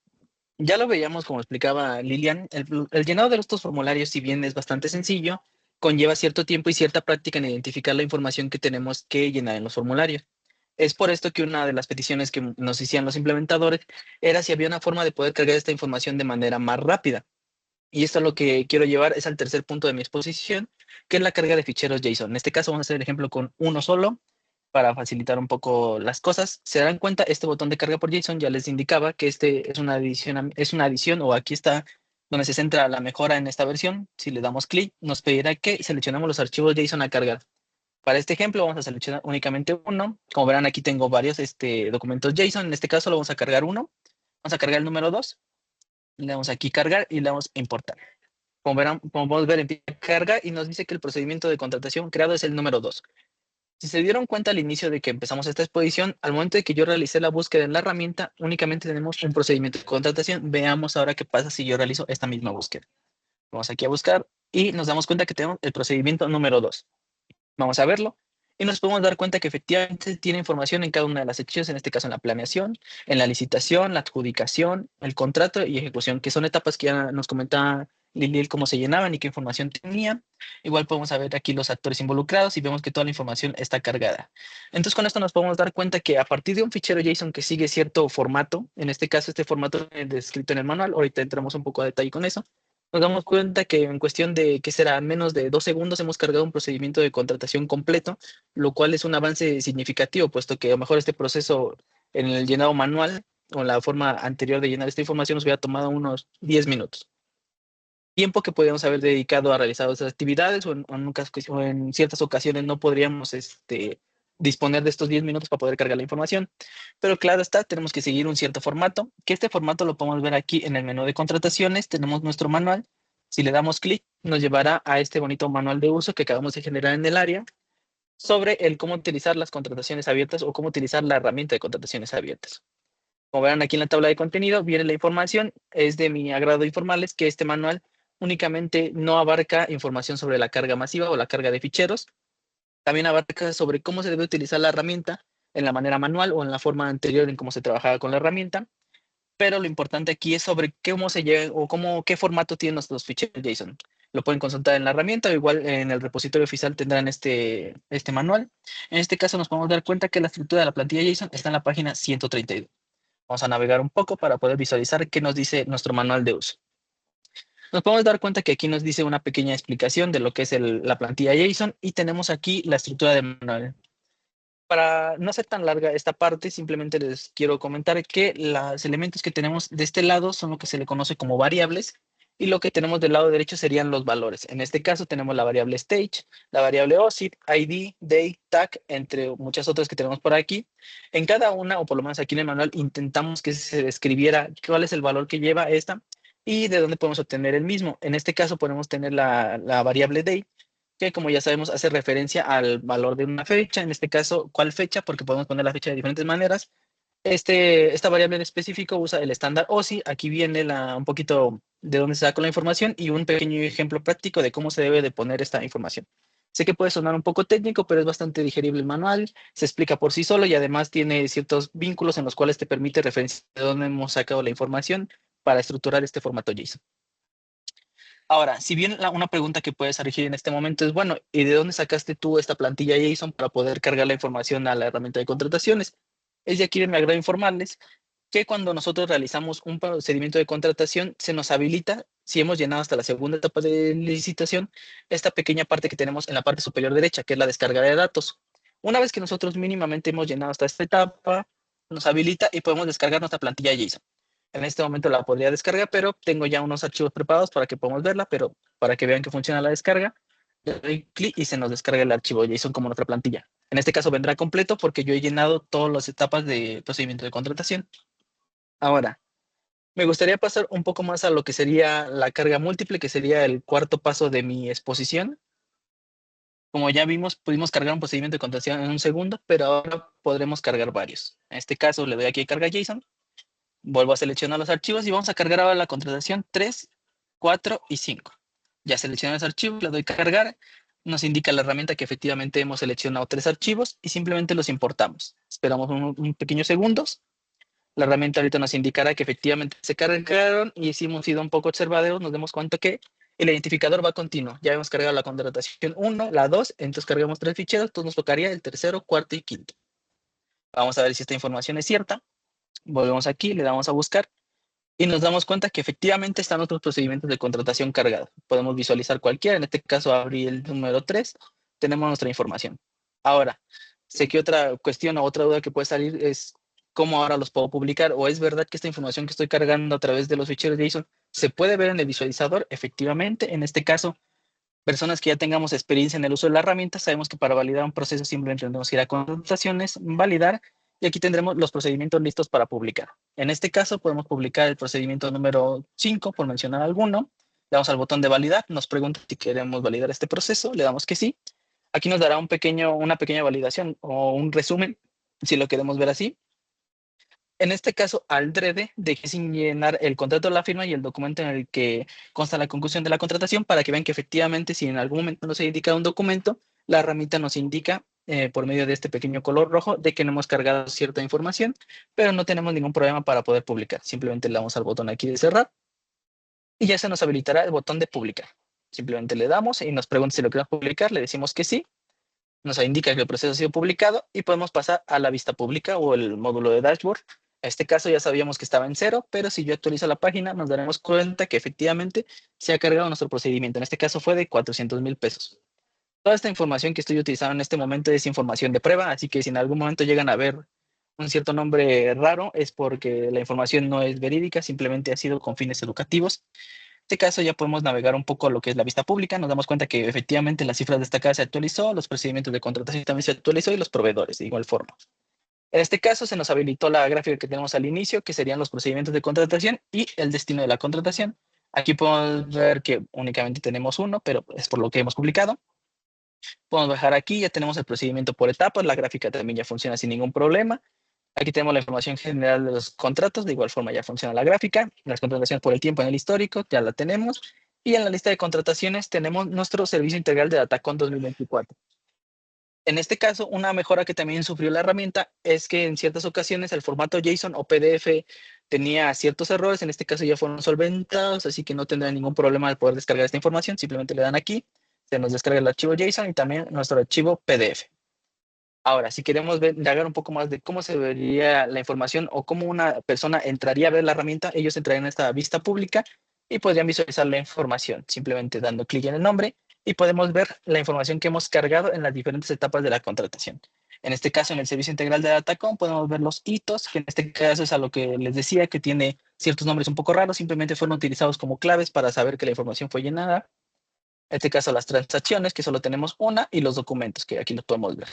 ya lo veíamos como explicaba Lilian, el llenado de estos formularios, si bien es bastante sencillo, conlleva cierto tiempo y cierta práctica en identificar la información que tenemos que llenar en los formularios. Es por esto que una de las peticiones que nos hacían los implementadores era si había una forma de poder cargar esta información de manera más rápida. Y esto lo que quiero llevar es al tercer punto de mi exposición, que es la carga de ficheros JSON. En este caso vamos a hacer el ejemplo con uno solo para facilitar un poco las cosas. Se darán cuenta, este botón de carga por JSON ya les indicaba que este es una adición, o aquí está donde se centra la mejora en esta versión. Si le damos clic, nos pedirá que seleccionemos los archivos JSON a cargar. Para este ejemplo vamos a seleccionar únicamente uno. Como verán, aquí tengo varios documentos JSON. En este caso lo vamos a cargar uno. Vamos a cargar el número 2. Le damos aquí cargar y le damos importar. Como verán, como podemos ver, empieza a cargar y nos dice que el procedimiento de contratación creado es el número 2. Si se dieron cuenta al inicio de que empezamos esta exposición, al momento de que yo realicé la búsqueda en la herramienta, únicamente tenemos un procedimiento de contratación. Veamos ahora qué pasa si yo realizo esta misma búsqueda. Vamos aquí a buscar y nos damos cuenta que tenemos el procedimiento número 2. Vamos a verlo y nos podemos dar cuenta que efectivamente tiene información en cada una de las secciones, en este caso en la planeación, en la licitación, la adjudicación, el contrato y ejecución, que son etapas que ya nos comentaba Lili cómo se llenaban y qué información tenía. Igual podemos ver aquí los actores involucrados y vemos que toda la información está cargada. Entonces con esto nos podemos dar cuenta que a partir de un fichero JSON que sigue cierto formato, en este caso este formato es descrito en el manual, ahorita entramos un poco a detalle con eso, nos damos cuenta que en cuestión de, ¿qué será? Menos de 2 segundos hemos cargado un procedimiento de contratación completo, lo cual es un avance significativo, puesto que a lo mejor este proceso en el llenado manual o en la forma anterior de llenar esta información nos hubiera tomado unos 10 minutos. Tiempo que podríamos haber dedicado a realizar otras actividades o en ciertas ocasiones no podríamos disponer de estos 10 minutos para poder cargar la información. Pero claro está, tenemos que seguir un cierto formato, que este formato lo podemos ver aquí en el menú de contrataciones. Tenemos nuestro manual. Si le damos clic, nos llevará a este bonito manual de uso que acabamos de generar en el área sobre el cómo utilizar las contrataciones abiertas o cómo utilizar la herramienta de contrataciones abiertas. Como verán aquí en la tabla de contenido, viene la información. Es de mi agrado informarles que este manual únicamente no abarca información sobre la carga masiva o la carga de ficheros. También abarca sobre cómo se debe utilizar la herramienta en la manera manual o en la forma anterior en cómo se trabajaba con la herramienta. Pero lo importante aquí es sobre cómo se llega o qué formato tienen nuestros ficheros JSON. Lo pueden consultar en la herramienta o igual en el repositorio oficial tendrán este manual. En este caso nos podemos dar cuenta que la estructura de la plantilla JSON está en la página 132. Vamos a navegar un poco para poder visualizar qué nos dice nuestro manual de uso. Nos podemos dar cuenta que aquí nos dice una pequeña explicación de lo que es la plantilla JSON y tenemos aquí la estructura del manual. Para no hacer tan larga esta parte, simplemente les quiero comentar que los elementos que tenemos de este lado son lo que se le conoce como variables y lo que tenemos del lado derecho serían los valores. En este caso tenemos la variable stage, la variable OSID, ID, day, tag, entre muchas otras que tenemos por aquí. En cada una, o por lo menos aquí en el manual, intentamos que se describiera cuál es el valor que lleva esta y de dónde podemos obtener el mismo. En este caso podemos tener la variable day, que como ya sabemos hace referencia al valor de una fecha. En este caso, ¿cuál fecha? Porque podemos poner la fecha de diferentes maneras. Esta variable en específico usa el estándar OSI. Aquí viene un poquito de dónde se saca la información y un pequeño ejemplo práctico de cómo se debe de poner esta información. Sé que puede sonar un poco técnico, pero es bastante digerible el manual, se explica por sí solo y además tiene ciertos vínculos en los cuales te permite referenciar de dónde hemos sacado la información para estructurar este formato JSON. Ahora, si bien una pregunta que puede surgir en este momento es, bueno, ¿y de dónde sacaste tú esta plantilla JSON para poder cargar la información a la herramienta de contrataciones? Es de aquí de mi agrado informarles que cuando nosotros realizamos un procedimiento de contratación, se nos habilita, si hemos llenado hasta la segunda etapa de licitación, esta pequeña parte que tenemos en la parte superior derecha, que es la descarga de datos. Una vez que nosotros mínimamente hemos llenado hasta esta etapa, nos habilita y podemos descargar nuestra plantilla JSON. En este momento la podría descargar, pero tengo ya unos archivos preparados para que podamos verla, pero para que vean que funciona la descarga, le doy clic y se nos descarga el archivo JSON como nuestra plantilla. En este caso vendrá completo porque yo he llenado todas las etapas de procedimiento de contratación. Ahora, me gustaría pasar un poco más a lo que sería la carga múltiple, que sería el cuarto paso de mi exposición. Como ya vimos, pudimos cargar un procedimiento de contratación en un segundo, pero ahora podremos cargar varios. En este caso, le doy aquí a carga JSON, vuelvo a seleccionar los archivos y vamos a cargar ahora la contratación 3, 4 y 5. Ya seleccioné los archivos, le doy cargar, nos indica la herramienta que efectivamente hemos seleccionado 3 archivos y simplemente los importamos. Esperamos un pequeños segundos. La herramienta ahorita nos indicará que efectivamente se cargaron y si hemos sido un poco observadores, nos damos cuenta que el identificador va continuo. Ya hemos cargado la contratación 1, la 2, entonces cargamos 3 ficheros, entonces nos tocaría el tercero, cuarto y quinto. Vamos a ver si esta información es cierta. Volvemos aquí, le damos a buscar y nos damos cuenta que efectivamente están otros procedimientos de contratación cargados. Podemos visualizar cualquiera, en este caso abrí el número 3, tenemos nuestra información. Ahora, sé que otra cuestión o otra duda que puede salir es cómo ahora los puedo publicar, o es verdad que esta información que estoy cargando a través de los ficheros JSON se puede ver en el visualizador. Efectivamente, en este caso, personas que ya tengamos experiencia en el uso de la herramienta, sabemos que para validar un proceso simplemente tenemos que ir a contrataciones, validar, y aquí tendremos los procedimientos listos para publicar. En este caso, podemos publicar el procedimiento número 5, por mencionar alguno. Le damos al botón de validar, nos pregunta si queremos validar este proceso, le damos que sí. Aquí nos dará una pequeña validación o un resumen, si lo queremos ver así. En este caso, al drede, dejé sin llenar el contrato de la firma y el documento en el que consta la conclusión de la contratación para que vean que efectivamente, si en algún momento nos ha indicado un documento, la herramienta nos indica por medio de este pequeño color rojo de que no hemos cargado cierta información, pero no tenemos ningún problema para poder publicar. Simplemente le damos al botón aquí de cerrar y ya se nos habilitará el botón de publicar. Simplemente le damos y nos pregunta si lo queremos publicar, le decimos que sí. Nos indica que el proceso ha sido publicado y podemos pasar a la vista pública o el módulo de dashboard. En este caso ya sabíamos que estaba en 0, pero si yo actualizo la página nos daremos cuenta que efectivamente se ha cargado nuestro procedimiento. En este caso fue de 400,000 pesos. Toda esta información que estoy utilizando en este momento es información de prueba, así que si en algún momento llegan a ver un cierto nombre raro es porque la información no es verídica, simplemente ha sido con fines educativos. En este caso ya podemos navegar un poco a lo que es la vista pública, nos damos cuenta que efectivamente las cifras destacadas se actualizó, los procedimientos de contratación también se actualizó y los proveedores de igual forma. En este caso se nos habilitó la gráfica que tenemos al inicio, que serían los procedimientos de contratación y el destino de la contratación. Aquí podemos ver que únicamente tenemos uno, pero es por lo que hemos publicado. Podemos bajar aquí, ya tenemos el procedimiento por etapas, la gráfica también ya funciona sin ningún problema. Aquí tenemos la información general de los contratos, de igual forma ya funciona la gráfica. Las contrataciones por el tiempo en el histórico, ya la tenemos. Y en la lista de contrataciones tenemos nuestro servicio integral de Datacon 2024. En este caso, una mejora que también sufrió la herramienta es que en ciertas ocasiones el formato JSON o PDF tenía ciertos errores. En este caso ya fueron solventados, así que no tendrán ningún problema de poder descargar esta información. Simplemente le dan aquí, se nos descarga el archivo JSON y también nuestro archivo PDF. Ahora, si queremos indagar un poco más de cómo se vería la información o cómo una persona entraría a ver la herramienta, ellos entrarían en esta vista pública y podrían visualizar la información simplemente dando clic en el nombre y podemos ver la información que hemos cargado en las diferentes etapas de la contratación. En este caso, en el servicio integral de Datacom, podemos ver los hitos, que en este caso es a lo que les decía, que tiene ciertos nombres un poco raros, simplemente fueron utilizados como claves para saber que la información fue llenada. En este caso, las transacciones, que solo tenemos una, y los documentos, que aquí los podemos ver.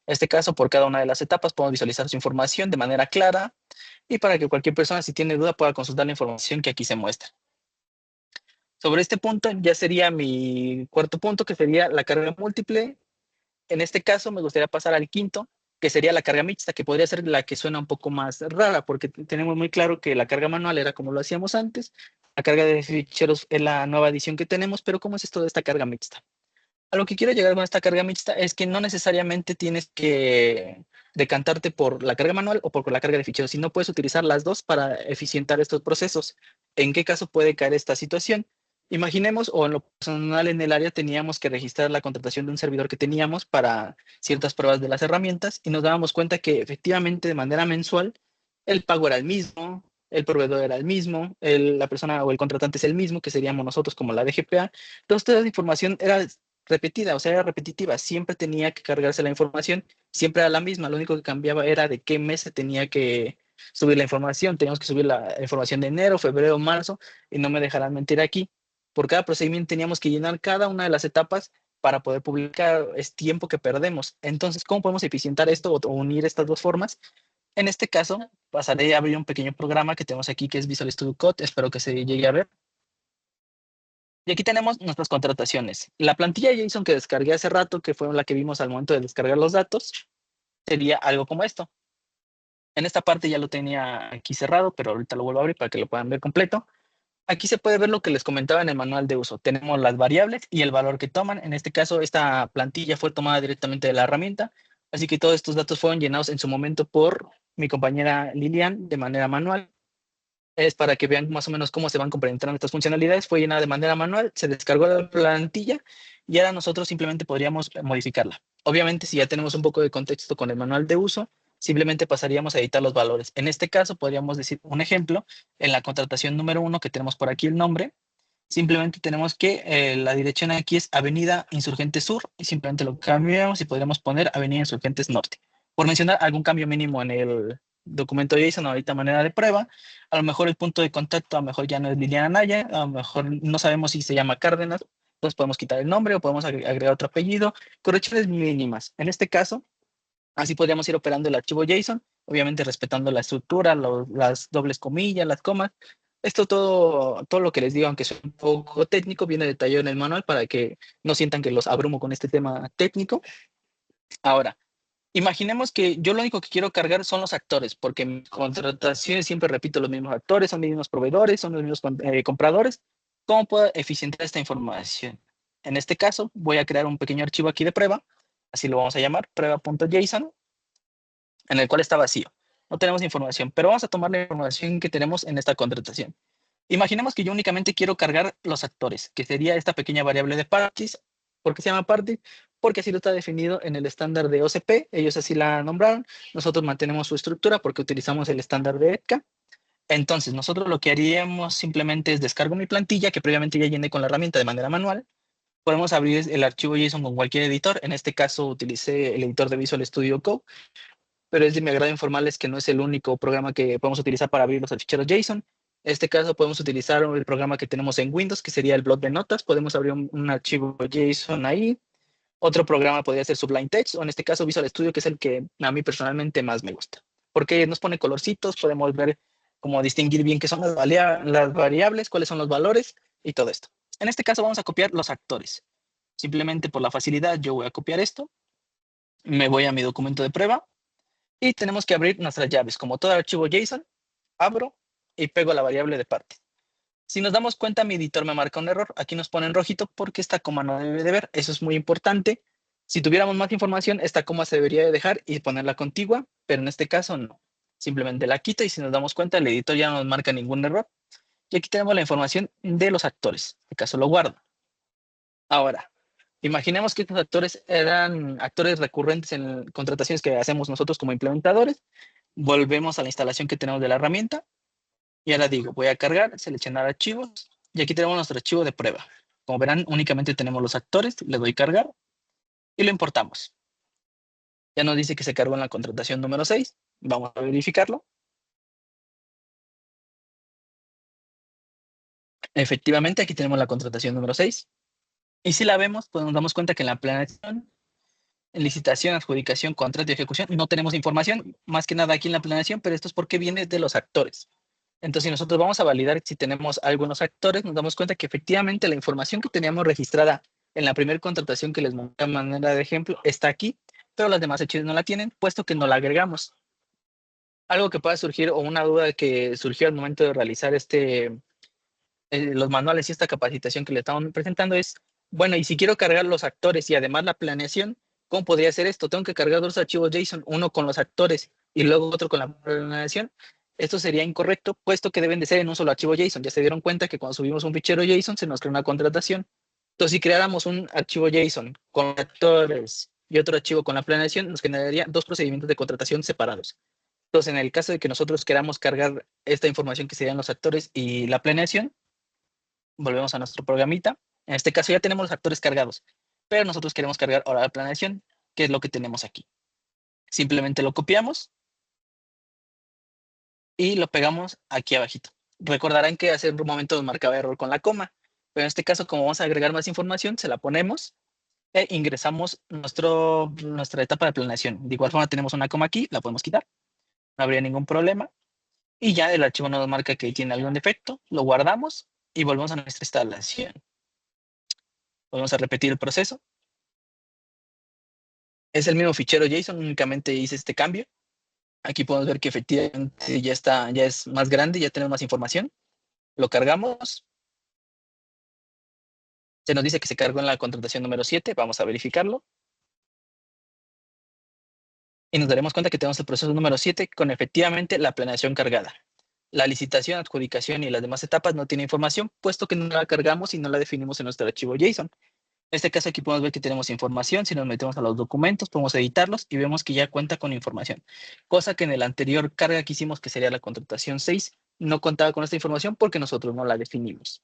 En este caso, por cada una de las etapas podemos visualizar su información de manera clara y para que cualquier persona, si tiene duda, pueda consultar la información que aquí se muestra. Sobre este punto ya sería mi cuarto punto, que sería la carga múltiple. En este caso me gustaría pasar al quinto, que sería la carga mixta, que podría ser la que suena un poco más rara, porque tenemos muy claro que la carga manual era como lo hacíamos antes, la carga de ficheros es la nueva edición que tenemos, pero ¿cómo es esto de esta carga mixta? A lo que quiero llegar con esta carga mixta es que no necesariamente tienes que decantarte por la carga manual o por la carga de ficheros, sino puedes utilizar las dos para eficientar estos procesos. ¿En qué caso puede caer esta situación? Imaginemos, o en lo personal en el área teníamos que registrar la contratación de un servidor que teníamos para ciertas pruebas de las herramientas y nos dábamos cuenta que efectivamente de manera mensual el pago era el mismo, el proveedor era el mismo, la persona o el contratante es el mismo, que seríamos nosotros como la DGPA. Entonces toda esa información era repetida, o sea, era repetitiva, siempre tenía que cargarse la información, siempre era la misma, lo único que cambiaba era de qué mes se tenía que subir la información, teníamos que subir la información de enero, febrero, marzo, y no me dejarán mentir aquí, por cada procedimiento teníamos que llenar cada una de las etapas para poder publicar, es tiempo que perdemos. Entonces, ¿cómo podemos eficientar esto o unir estas dos formas? En este caso, pasaré a abrir un pequeño programa que tenemos aquí que es Visual Studio Code, espero que se llegue a ver. Y aquí tenemos nuestras contrataciones. La plantilla JSON que descargué hace rato, que fue la que vimos al momento de descargar los datos, sería algo como esto. En esta parte ya lo tenía aquí cerrado, pero ahorita lo vuelvo a abrir para que lo puedan ver completo. Aquí se puede ver lo que les comentaba en el manual de uso. Tenemos las variables y el valor que toman. En este caso, esta plantilla fue tomada directamente de la herramienta, así que todos estos datos fueron llenados en su momento por mi compañera Lilian de manera manual. Es para que vean más o menos cómo se van complementando estas funcionalidades. Fue llenada de manera manual, se descargó la plantilla y ahora nosotros simplemente podríamos modificarla. Obviamente, si ya tenemos un poco de contexto con el manual de uso, simplemente pasaríamos a editar los valores. En este caso, podríamos decir un ejemplo, en la contratación número 1, que tenemos por aquí el nombre, simplemente tenemos que la dirección aquí es Avenida Insurgentes Sur y simplemente lo cambiamos y podríamos poner Avenida Insurgentes Norte. Por mencionar algún cambio mínimo en el documento JSON, ahorita manera de prueba, a lo mejor el punto de contacto, a lo mejor ya no es Liliana Naya, a lo mejor no sabemos si se llama Cárdenas, entonces podemos quitar el nombre o podemos agregar otro apellido, correcciones mínimas. En este caso, así podríamos ir operando el archivo JSON, obviamente respetando la estructura, las dobles comillas, las comas. Esto todo lo que les digo, aunque sea un poco técnico, viene detallado en el manual para que no sientan que los abrumo con este tema técnico. Ahora, imaginemos que yo lo único que quiero cargar son los actores, porque en contrataciones siempre repito los mismos actores, son los mismos proveedores, son los mismos compradores. ¿Cómo puedo eficientar esta información? En este caso, voy a crear un pequeño archivo aquí de prueba, así lo vamos a llamar, prueba.json, en el cual está vacío. No tenemos información, pero vamos a tomar la información que tenemos en esta contratación. Imaginemos que yo únicamente quiero cargar los actores, que sería esta pequeña variable de parties. ¿Por qué se llama party? Porque así lo está definido en el estándar de OCP, ellos así la nombraron, nosotros mantenemos su estructura porque utilizamos el estándar de ETCA. Entonces, nosotros lo que haríamos simplemente es descargo mi plantilla, que previamente ya llené con la herramienta de manera manual. Podemos abrir el archivo JSON con cualquier editor, en este caso utilicé el editor de Visual Studio Code, pero es de mi agrado informarles que no es el único programa que podemos utilizar para abrir los ficheros JSON. En este caso podemos utilizar el programa que tenemos en Windows, que sería el bloc de notas. Podemos abrir un archivo JSON ahí. Otro programa podría ser Sublime Text, o en este caso Visual Studio, que es el que a mí personalmente más me gusta. Porque nos pone colorcitos, podemos ver cómo distinguir bien qué son las variables, cuáles son los valores y todo esto. En este caso vamos a copiar los actores. Simplemente por la facilidad yo voy a copiar esto. Me voy a mi documento de prueba. Y tenemos que abrir nuestras llaves. Como todo archivo JSON, abro y pego la variable de parte. Si nos damos cuenta, mi editor me marca un error. Aquí nos pone en rojito porque esta coma no debe de ver. Eso es muy importante. Si tuviéramos más información, esta coma se debería de dejar y ponerla contigua, pero en este caso no. Simplemente la quito y si nos damos cuenta, el editor ya no nos marca ningún error. Y aquí tenemos la información de los actores. En este caso lo guardo. Ahora, imaginemos que estos actores eran actores recurrentes en contrataciones que hacemos nosotros como implementadores. Volvemos a la instalación que tenemos de la herramienta. Y ahora digo, voy a cargar, seleccionar archivos. Y aquí tenemos nuestro archivo de prueba. Como verán, únicamente tenemos los actores. Le doy cargar y lo importamos. Ya nos dice que se cargó en la contratación número 6. Vamos a verificarlo. Efectivamente, aquí tenemos la contratación número 6. Y si la vemos, pues nos damos cuenta que en la planeación, en licitación, adjudicación, contrato y ejecución, no tenemos información, más que nada aquí en la planeación, pero esto es porque viene de los actores. Entonces, si nosotros vamos a validar si tenemos algunos actores, nos damos cuenta que efectivamente la información que teníamos registrada en la primera contratación que les mostré de manera de ejemplo está aquí, pero las demás archivos no la tienen, puesto que no la agregamos. Algo que pueda surgir o una duda que surgió al momento de realizar los manuales y esta capacitación que le estamos presentando es, bueno, y si quiero cargar los actores y además la planeación, ¿cómo podría hacer esto? Tengo que cargar dos archivos JSON, uno con los actores y luego otro con la planeación. Esto sería incorrecto, puesto que deben de ser en un solo archivo JSON. Ya se dieron cuenta que cuando subimos un fichero JSON se nos crea una contratación. Entonces, si creáramos un archivo JSON con actores y otro archivo con la planeación, nos generaría dos procedimientos de contratación separados. Entonces, en el caso de que nosotros queramos cargar esta información que serían los actores y la planeación, volvemos a nuestro programita. En este caso ya tenemos los actores cargados, pero nosotros queremos cargar ahora la planeación, que es lo que tenemos aquí. Simplemente lo copiamos y lo pegamos aquí abajito. Recordarán que hace un momento nos marcaba error con la coma, pero en este caso, como vamos a agregar más información, se la ponemos e ingresamos nuestra etapa de planeación. De igual forma tenemos una coma aquí, la podemos quitar, no habría ningún problema. Y ya el archivo nos marca que tiene algún defecto, lo guardamos y volvemos a nuestra instalación. Vamos a repetir el proceso. Es el mismo fichero JSON, únicamente hice este cambio. Aquí podemos ver que efectivamente ya es más grande, ya tenemos más información. Lo cargamos. Se nos dice que se cargó en la contratación número 7. Vamos a verificarlo. Y nos daremos cuenta que tenemos el proceso número 7 con efectivamente la planeación cargada. La licitación, adjudicación y las demás etapas no tienen información, puesto que no la cargamos y no la definimos en nuestro archivo JSON. En este caso aquí podemos ver que tenemos información. Si nos metemos a los documentos, podemos editarlos y vemos que ya cuenta con información. Cosa que en el anterior carga que hicimos, que sería la contratación 6, no contaba con esta información porque nosotros no la definimos.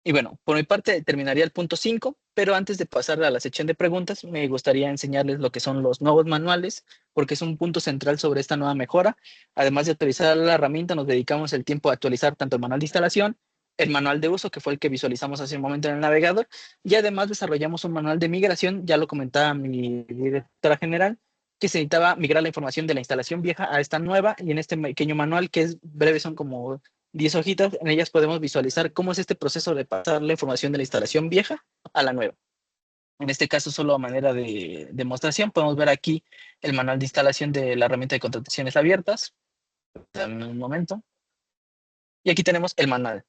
Y bueno, por mi parte terminaría el punto 5, pero antes de pasar a la sección de preguntas, me gustaría enseñarles lo que son los nuevos manuales, porque es un punto central sobre esta nueva mejora. Además de actualizar la herramienta, nos dedicamos el tiempo a actualizar tanto el manual de instalación, el manual de uso, que fue el que visualizamos hace un momento en el navegador, y además desarrollamos un manual de migración, ya lo comentaba mi directora general, que se necesitaba migrar la información de la instalación vieja a esta nueva, y en este pequeño manual, que es breve, son como 10 hojitas, en ellas podemos visualizar cómo es este proceso de pasar la información de la instalación vieja a la nueva. En este caso, solo a manera de demostración, podemos ver aquí el manual de instalación de la herramienta de contrataciones abiertas. Dame un momento. Y aquí tenemos el manual.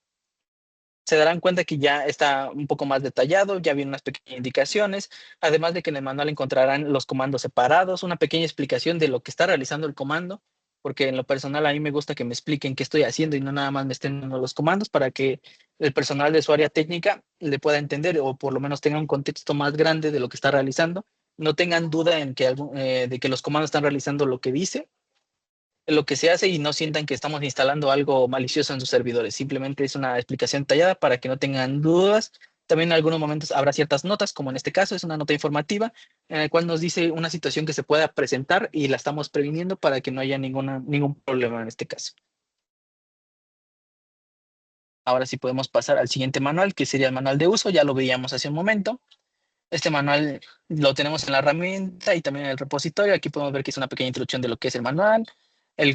Se darán cuenta que ya está un poco más detallado, ya vienen unas pequeñas indicaciones, además de que en el manual encontrarán los comandos separados, una pequeña explicación de lo que está realizando el comando, porque en lo personal a mí me gusta que me expliquen qué estoy haciendo y no nada más me estén dando los comandos para que el personal de su área técnica le pueda entender o por lo menos tenga un contexto más grande de lo que está realizando, no tengan duda en que de que los comandos están realizando lo que dice, lo que se hace y no sientan que estamos instalando algo malicioso en sus servidores. Simplemente es una explicación detallada para que no tengan dudas. También en algunos momentos habrá ciertas notas, como en este caso es una nota informativa, en la cual nos dice una situación que se pueda presentar y la estamos previniendo para que no haya ningún problema en este caso. Ahora sí podemos pasar al siguiente manual, que sería el manual de uso. Ya lo veíamos hace un momento. Este manual lo tenemos en la herramienta y también en el repositorio. Aquí podemos ver que es una pequeña introducción de lo que es el manual,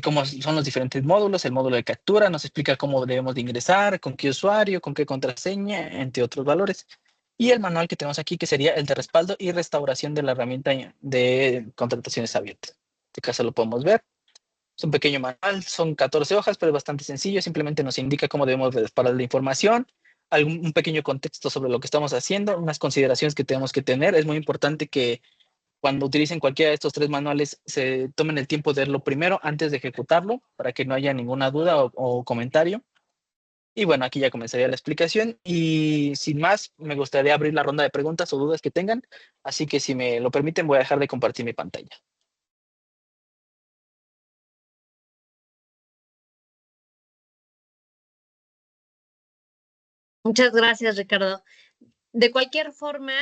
cómo son los diferentes módulos, el módulo de captura, nos explica cómo debemos de ingresar, con qué usuario, con qué contraseña, entre otros valores. Y el manual que tenemos aquí, que sería el de respaldo y restauración de la herramienta de contrataciones abiertas. En este caso lo podemos ver. Es un pequeño manual, son 14 hojas, pero es bastante sencillo. Simplemente nos indica cómo debemos respaldar la información, un pequeño contexto sobre lo que estamos haciendo, unas consideraciones que tenemos que tener. Es muy importante que cuando utilicen cualquiera de estos 3 manuales se tomen el tiempo de leerlo primero antes de ejecutarlo para que no haya ninguna duda o comentario. Y bueno, aquí ya comenzaría la explicación y sin más, me gustaría abrir la ronda de preguntas o dudas que tengan. Así que si me lo permiten, voy a dejar de compartir mi pantalla. Muchas gracias, Ricardo. De cualquier forma,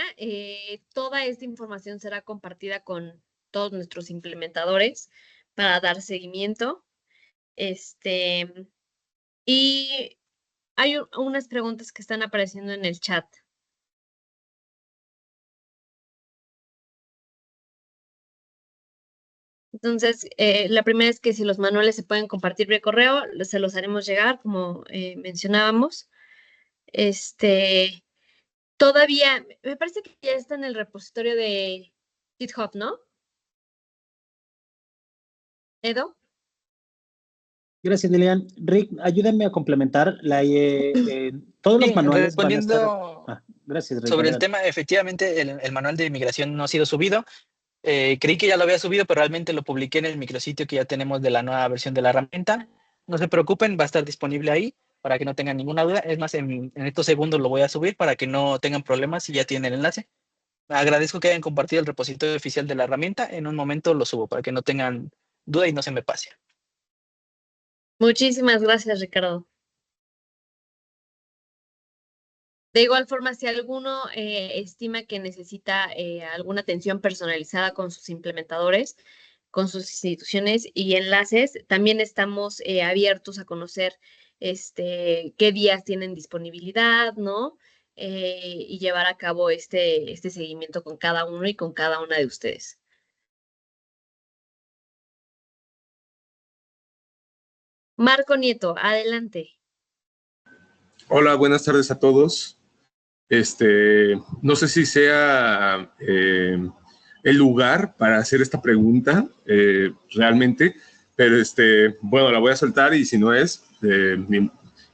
toda esta información será compartida con todos nuestros implementadores para dar seguimiento. Y Hay unas preguntas que están apareciendo en el chat. Entonces, la primera es que si los manuales se pueden compartir vía correo, se los haremos llegar, como mencionábamos. Todavía, me parece que ya está en el repositorio de GitHub, ¿no? Edo. Gracias, Lilian. Rick, ayúdame a complementar. Todos los Sí, manuales van a estar... respondiendo gracias, Rick. sobre el Adelante. tema, efectivamente, el manual de migración no ha sido subido. Creí que ya lo había subido, pero realmente lo publiqué en el micrositio que ya tenemos de la nueva versión de la herramienta. No se preocupen, va a estar disponible ahí para que no tengan ninguna duda. Es más, en estos segundos lo voy a subir para que no tengan problemas si ya tienen el enlace. Agradezco que hayan compartido el repositorio oficial de la herramienta. En un momento lo subo para que no tengan duda y no se me pase. Muchísimas gracias, Ricardo. De igual forma, si alguno estima que necesita alguna atención personalizada con sus implementadores, con sus instituciones y enlaces, también estamos abiertos a conocer qué días tienen disponibilidad, ¿no? Y llevar a cabo este seguimiento con cada uno y con cada una de ustedes. Marco Nieto, adelante. Hola, buenas tardes a todos. No sé si sea el lugar para hacer esta pregunta realmente, pero bueno, la voy a soltar y si no es,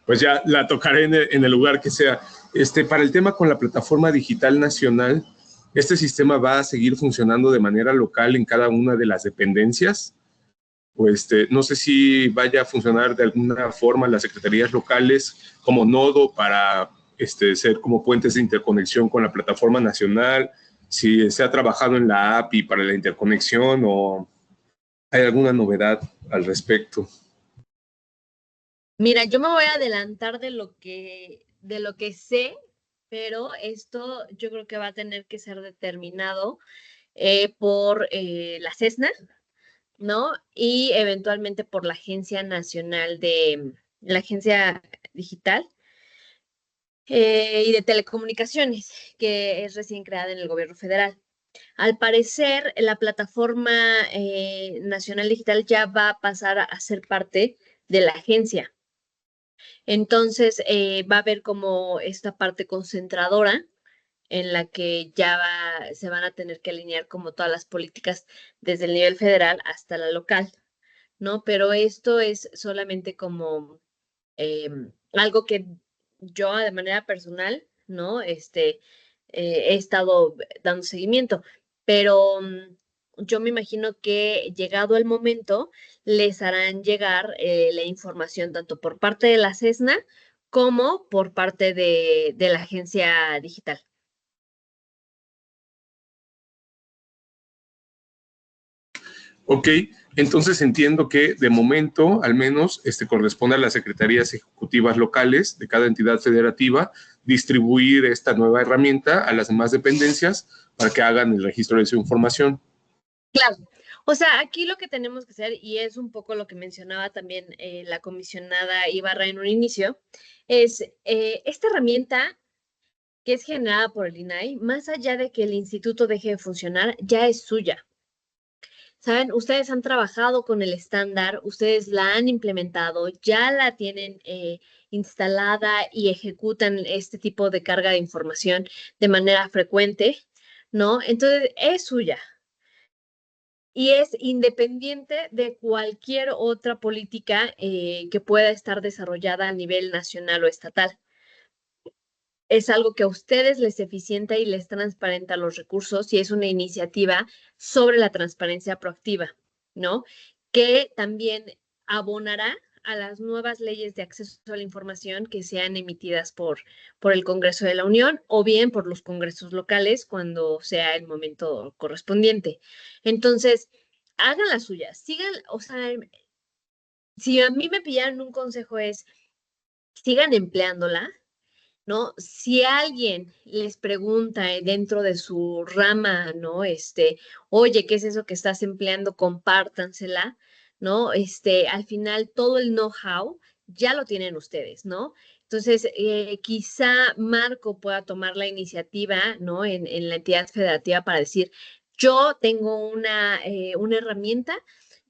pues ya la tocaré en el lugar que sea. Para el tema con la plataforma digital nacional, ¿este sistema va a seguir funcionando de manera local en cada una de las dependencias? O no sé si vaya a funcionar de alguna forma las secretarías locales como nodo para ser como puentes de interconexión con la plataforma nacional, si se ha trabajado en la API para la interconexión o hay alguna novedad al respecto. Mira, yo me voy a adelantar de lo que sé, pero esto yo creo que va a tener que ser determinado por la CESNA, ¿no? Y eventualmente por la Agencia Nacional la Agencia Digital y de Telecomunicaciones, que es recién creada en el gobierno federal. Al parecer, la plataforma nacional digital ya va a pasar a ser parte de la agencia. Entonces, va a haber como esta parte concentradora en la que ya se van a tener que alinear como todas las políticas desde el nivel federal hasta la local, ¿no? Pero esto es solamente como algo que yo de manera personal, ¿no? He estado dando seguimiento, pero yo me imagino que llegado el momento les harán llegar la información tanto por parte de la CESNA como por parte de la agencia digital. Ok, entonces entiendo que de momento, al menos, corresponde a las secretarías ejecutivas locales de cada entidad federativa distribuir esta nueva herramienta a las demás dependencias para que hagan el registro de su información. Claro, o sea, aquí lo que tenemos que hacer, y es un poco lo que mencionaba también la comisionada Ibarra en un inicio, es esta herramienta que es generada por el INAI, más allá de que el instituto deje de funcionar, ya es suya. Saben, ustedes han trabajado con el estándar, ustedes la han implementado, ya la tienen instalada y ejecutan este tipo de carga de información de manera frecuente, ¿no? Entonces, es suya. Y es independiente de cualquier otra política que pueda estar desarrollada a nivel nacional o estatal. Es algo que a ustedes les eficienta y les transparenta los recursos y es una iniciativa sobre la transparencia proactiva, ¿no? Que también abonará a las nuevas leyes de acceso a la información que sean emitidas por el Congreso de la Unión o bien por los congresos locales cuando sea el momento correspondiente. Entonces, hagan la suya, sigan, o sea, si a mí me pillaran un consejo es, sigan empleándola, ¿no? Si alguien les pregunta dentro de su rama, ¿no? Oye, ¿qué es eso que estás empleando? Compártansela, ¿no? Al final todo el know-how ya lo tienen ustedes, ¿no? Entonces, quizá Marco pueda tomar la iniciativa, ¿no? En la entidad federativa para decir, yo tengo una herramienta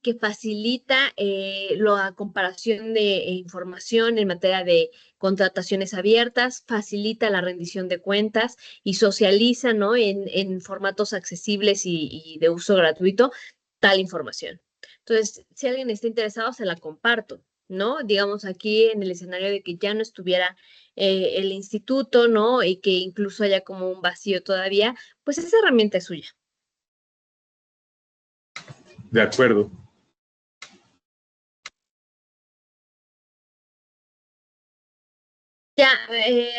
que facilita la comparación de información en materia de contrataciones abiertas, facilita la rendición de cuentas y socializa, ¿no? En formatos accesibles y de uso gratuito tal información. Entonces, si alguien está interesado, se la comparto, ¿no? Digamos aquí en el escenario de que ya no estuviera el instituto, ¿no? Y que incluso haya como un vacío todavía, pues esa herramienta es suya. De acuerdo. Ya,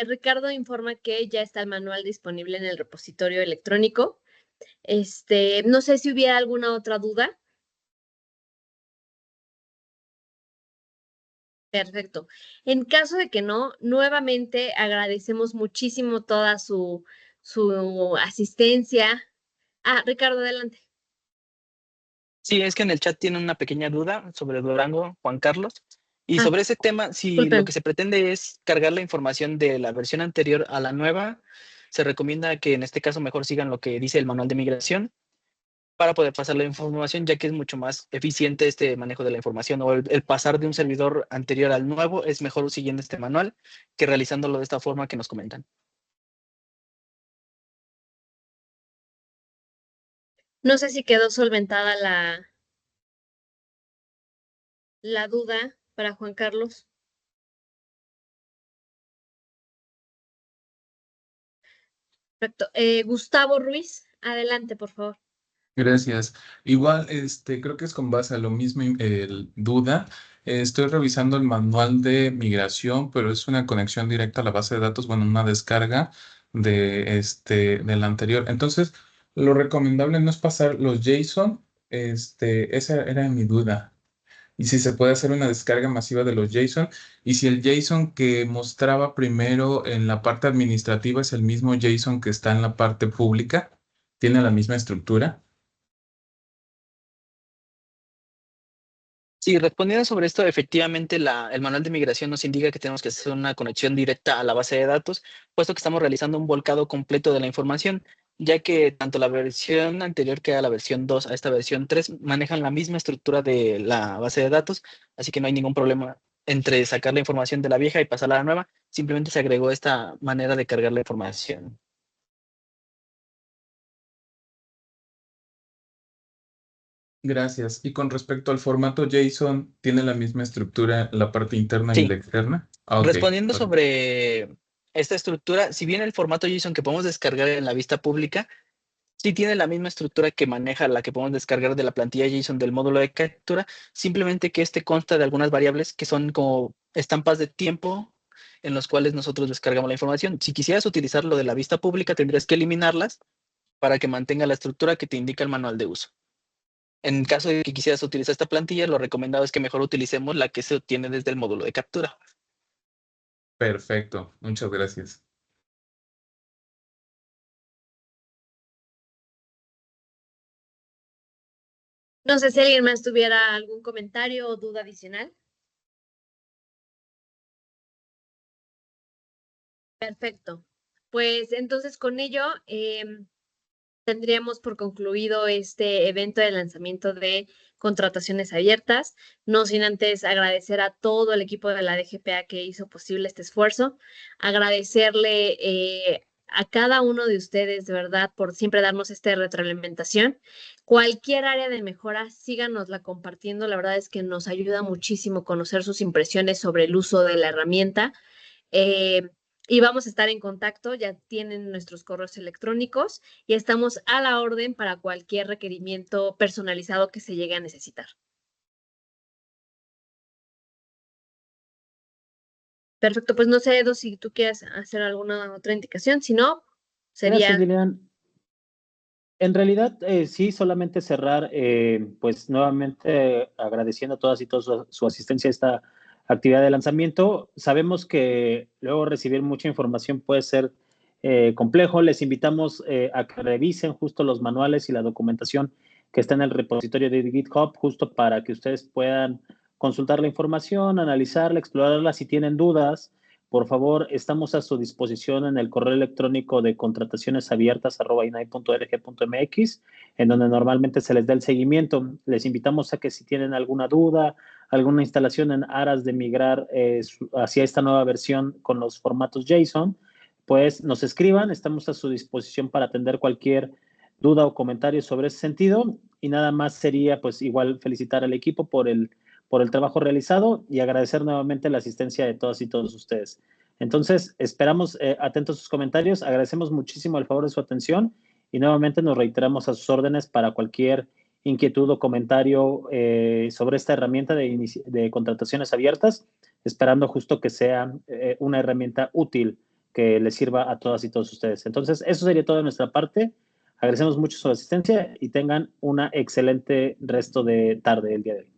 Ricardo informa que ya está el manual disponible en el repositorio electrónico. No sé si hubiera alguna otra duda. Perfecto. En caso de que no, nuevamente agradecemos muchísimo toda su asistencia. Ricardo, adelante. Sí, es que en el chat tiene una pequeña duda sobre Durango, Juan Carlos. Y sobre ese tema, si disculpen. lo que se pretende es cargar la información de la versión anterior a la nueva, se recomienda que en este caso mejor sigan lo que dice el manual de migración para poder pasar la información, ya que es mucho más eficiente este manejo de la información, o el pasar de un servidor anterior al nuevo es mejor siguiendo este manual que realizándolo de esta forma que nos comentan. No sé si quedó solventada la duda para Juan Carlos. Perfecto. Gustavo Ruiz, adelante, por favor. Gracias. Igual, creo que es con base a lo mismo, duda. Estoy revisando el manual de migración, pero es una conexión directa a la base de datos, bueno, una descarga del anterior. Entonces, lo recomendable no es pasar los JSON, esa era mi duda. Y si se puede hacer una descarga masiva de los JSON, y si el JSON que mostraba primero en la parte administrativa es el mismo JSON que está en la parte pública, tiene la misma estructura. Sí, respondiendo sobre esto, efectivamente el manual de migración nos indica que tenemos que hacer una conexión directa a la base de datos, puesto que estamos realizando un volcado completo de la información, ya que tanto la versión anterior que a la versión 2 a esta versión 3 manejan la misma estructura de la base de datos, así que no hay ningún problema entre sacar la información de la vieja y pasarla a la nueva, simplemente se agregó esta manera de cargar la información. Gracias. Y con respecto al formato JSON, ¿tiene la misma estructura la parte interna y Sí. la externa? Ok. Respondiendo sobre esta estructura, si bien el formato JSON que podemos descargar en la vista pública, sí tiene la misma estructura que maneja la que podemos descargar de la plantilla JSON del módulo de captura, simplemente que consta de algunas variables que son como estampas de tiempo en los cuales nosotros descargamos la información. Si quisieras utilizar lo de la vista pública, tendrías que eliminarlas para que mantenga la estructura que te indica el manual de uso. En caso de que quisieras utilizar esta plantilla, lo recomendado es que mejor utilicemos la que se obtiene desde el módulo de captura. Perfecto. Muchas gracias. No sé si alguien más tuviera algún comentario o duda adicional. Perfecto. Pues entonces con ello tendríamos por concluido este evento de lanzamiento de contrataciones abiertas, no sin antes agradecer a todo el equipo de la DGPA que hizo posible este esfuerzo, agradecerle a cada uno de ustedes, de verdad, por siempre darnos esta retroalimentación. Cualquier área de mejora, síganosla compartiendo. La verdad es que nos ayuda muchísimo conocer sus impresiones sobre el uso de la herramienta. Y vamos a estar en contacto, ya tienen nuestros correos electrónicos y estamos a la orden para cualquier requerimiento personalizado que se llegue a necesitar. Perfecto, pues no sé, Edo, si tú quieres hacer alguna otra indicación, si no, sería... Gracias, Lilian. En realidad, sí, solamente cerrar, pues nuevamente agradeciendo a todas y todos su asistencia a esta actividad de lanzamiento. Sabemos que luego recibir mucha información puede ser complejo. Les invitamos a que revisen justo los manuales y la documentación que está en el repositorio de GitHub, justo para que ustedes puedan consultar la información, analizarla, explorarla si tienen dudas. por favor, estamos a su disposición en el correo electrónico de contratacionesabiertas@inai.org.mx, en donde normalmente se les da el seguimiento. Les invitamos a que si tienen alguna duda, alguna instalación en aras de migrar hacia esta nueva versión con los formatos JSON, pues nos escriban. Estamos a su disposición para atender cualquier duda o comentario sobre ese sentido. Y nada más sería, pues, igual felicitar al equipo por el trabajo realizado y agradecer nuevamente la asistencia de todas y todos ustedes. Entonces, esperamos atentos a sus comentarios. Agradecemos muchísimo el favor de su atención y nuevamente nos reiteramos a sus órdenes para cualquier inquietud o comentario sobre esta herramienta de contrataciones abiertas, esperando justo que sea una herramienta útil que les sirva a todas y todos ustedes. Entonces, eso sería todo de nuestra parte. Agradecemos mucho su asistencia y tengan una excelente resto de tarde el día de hoy.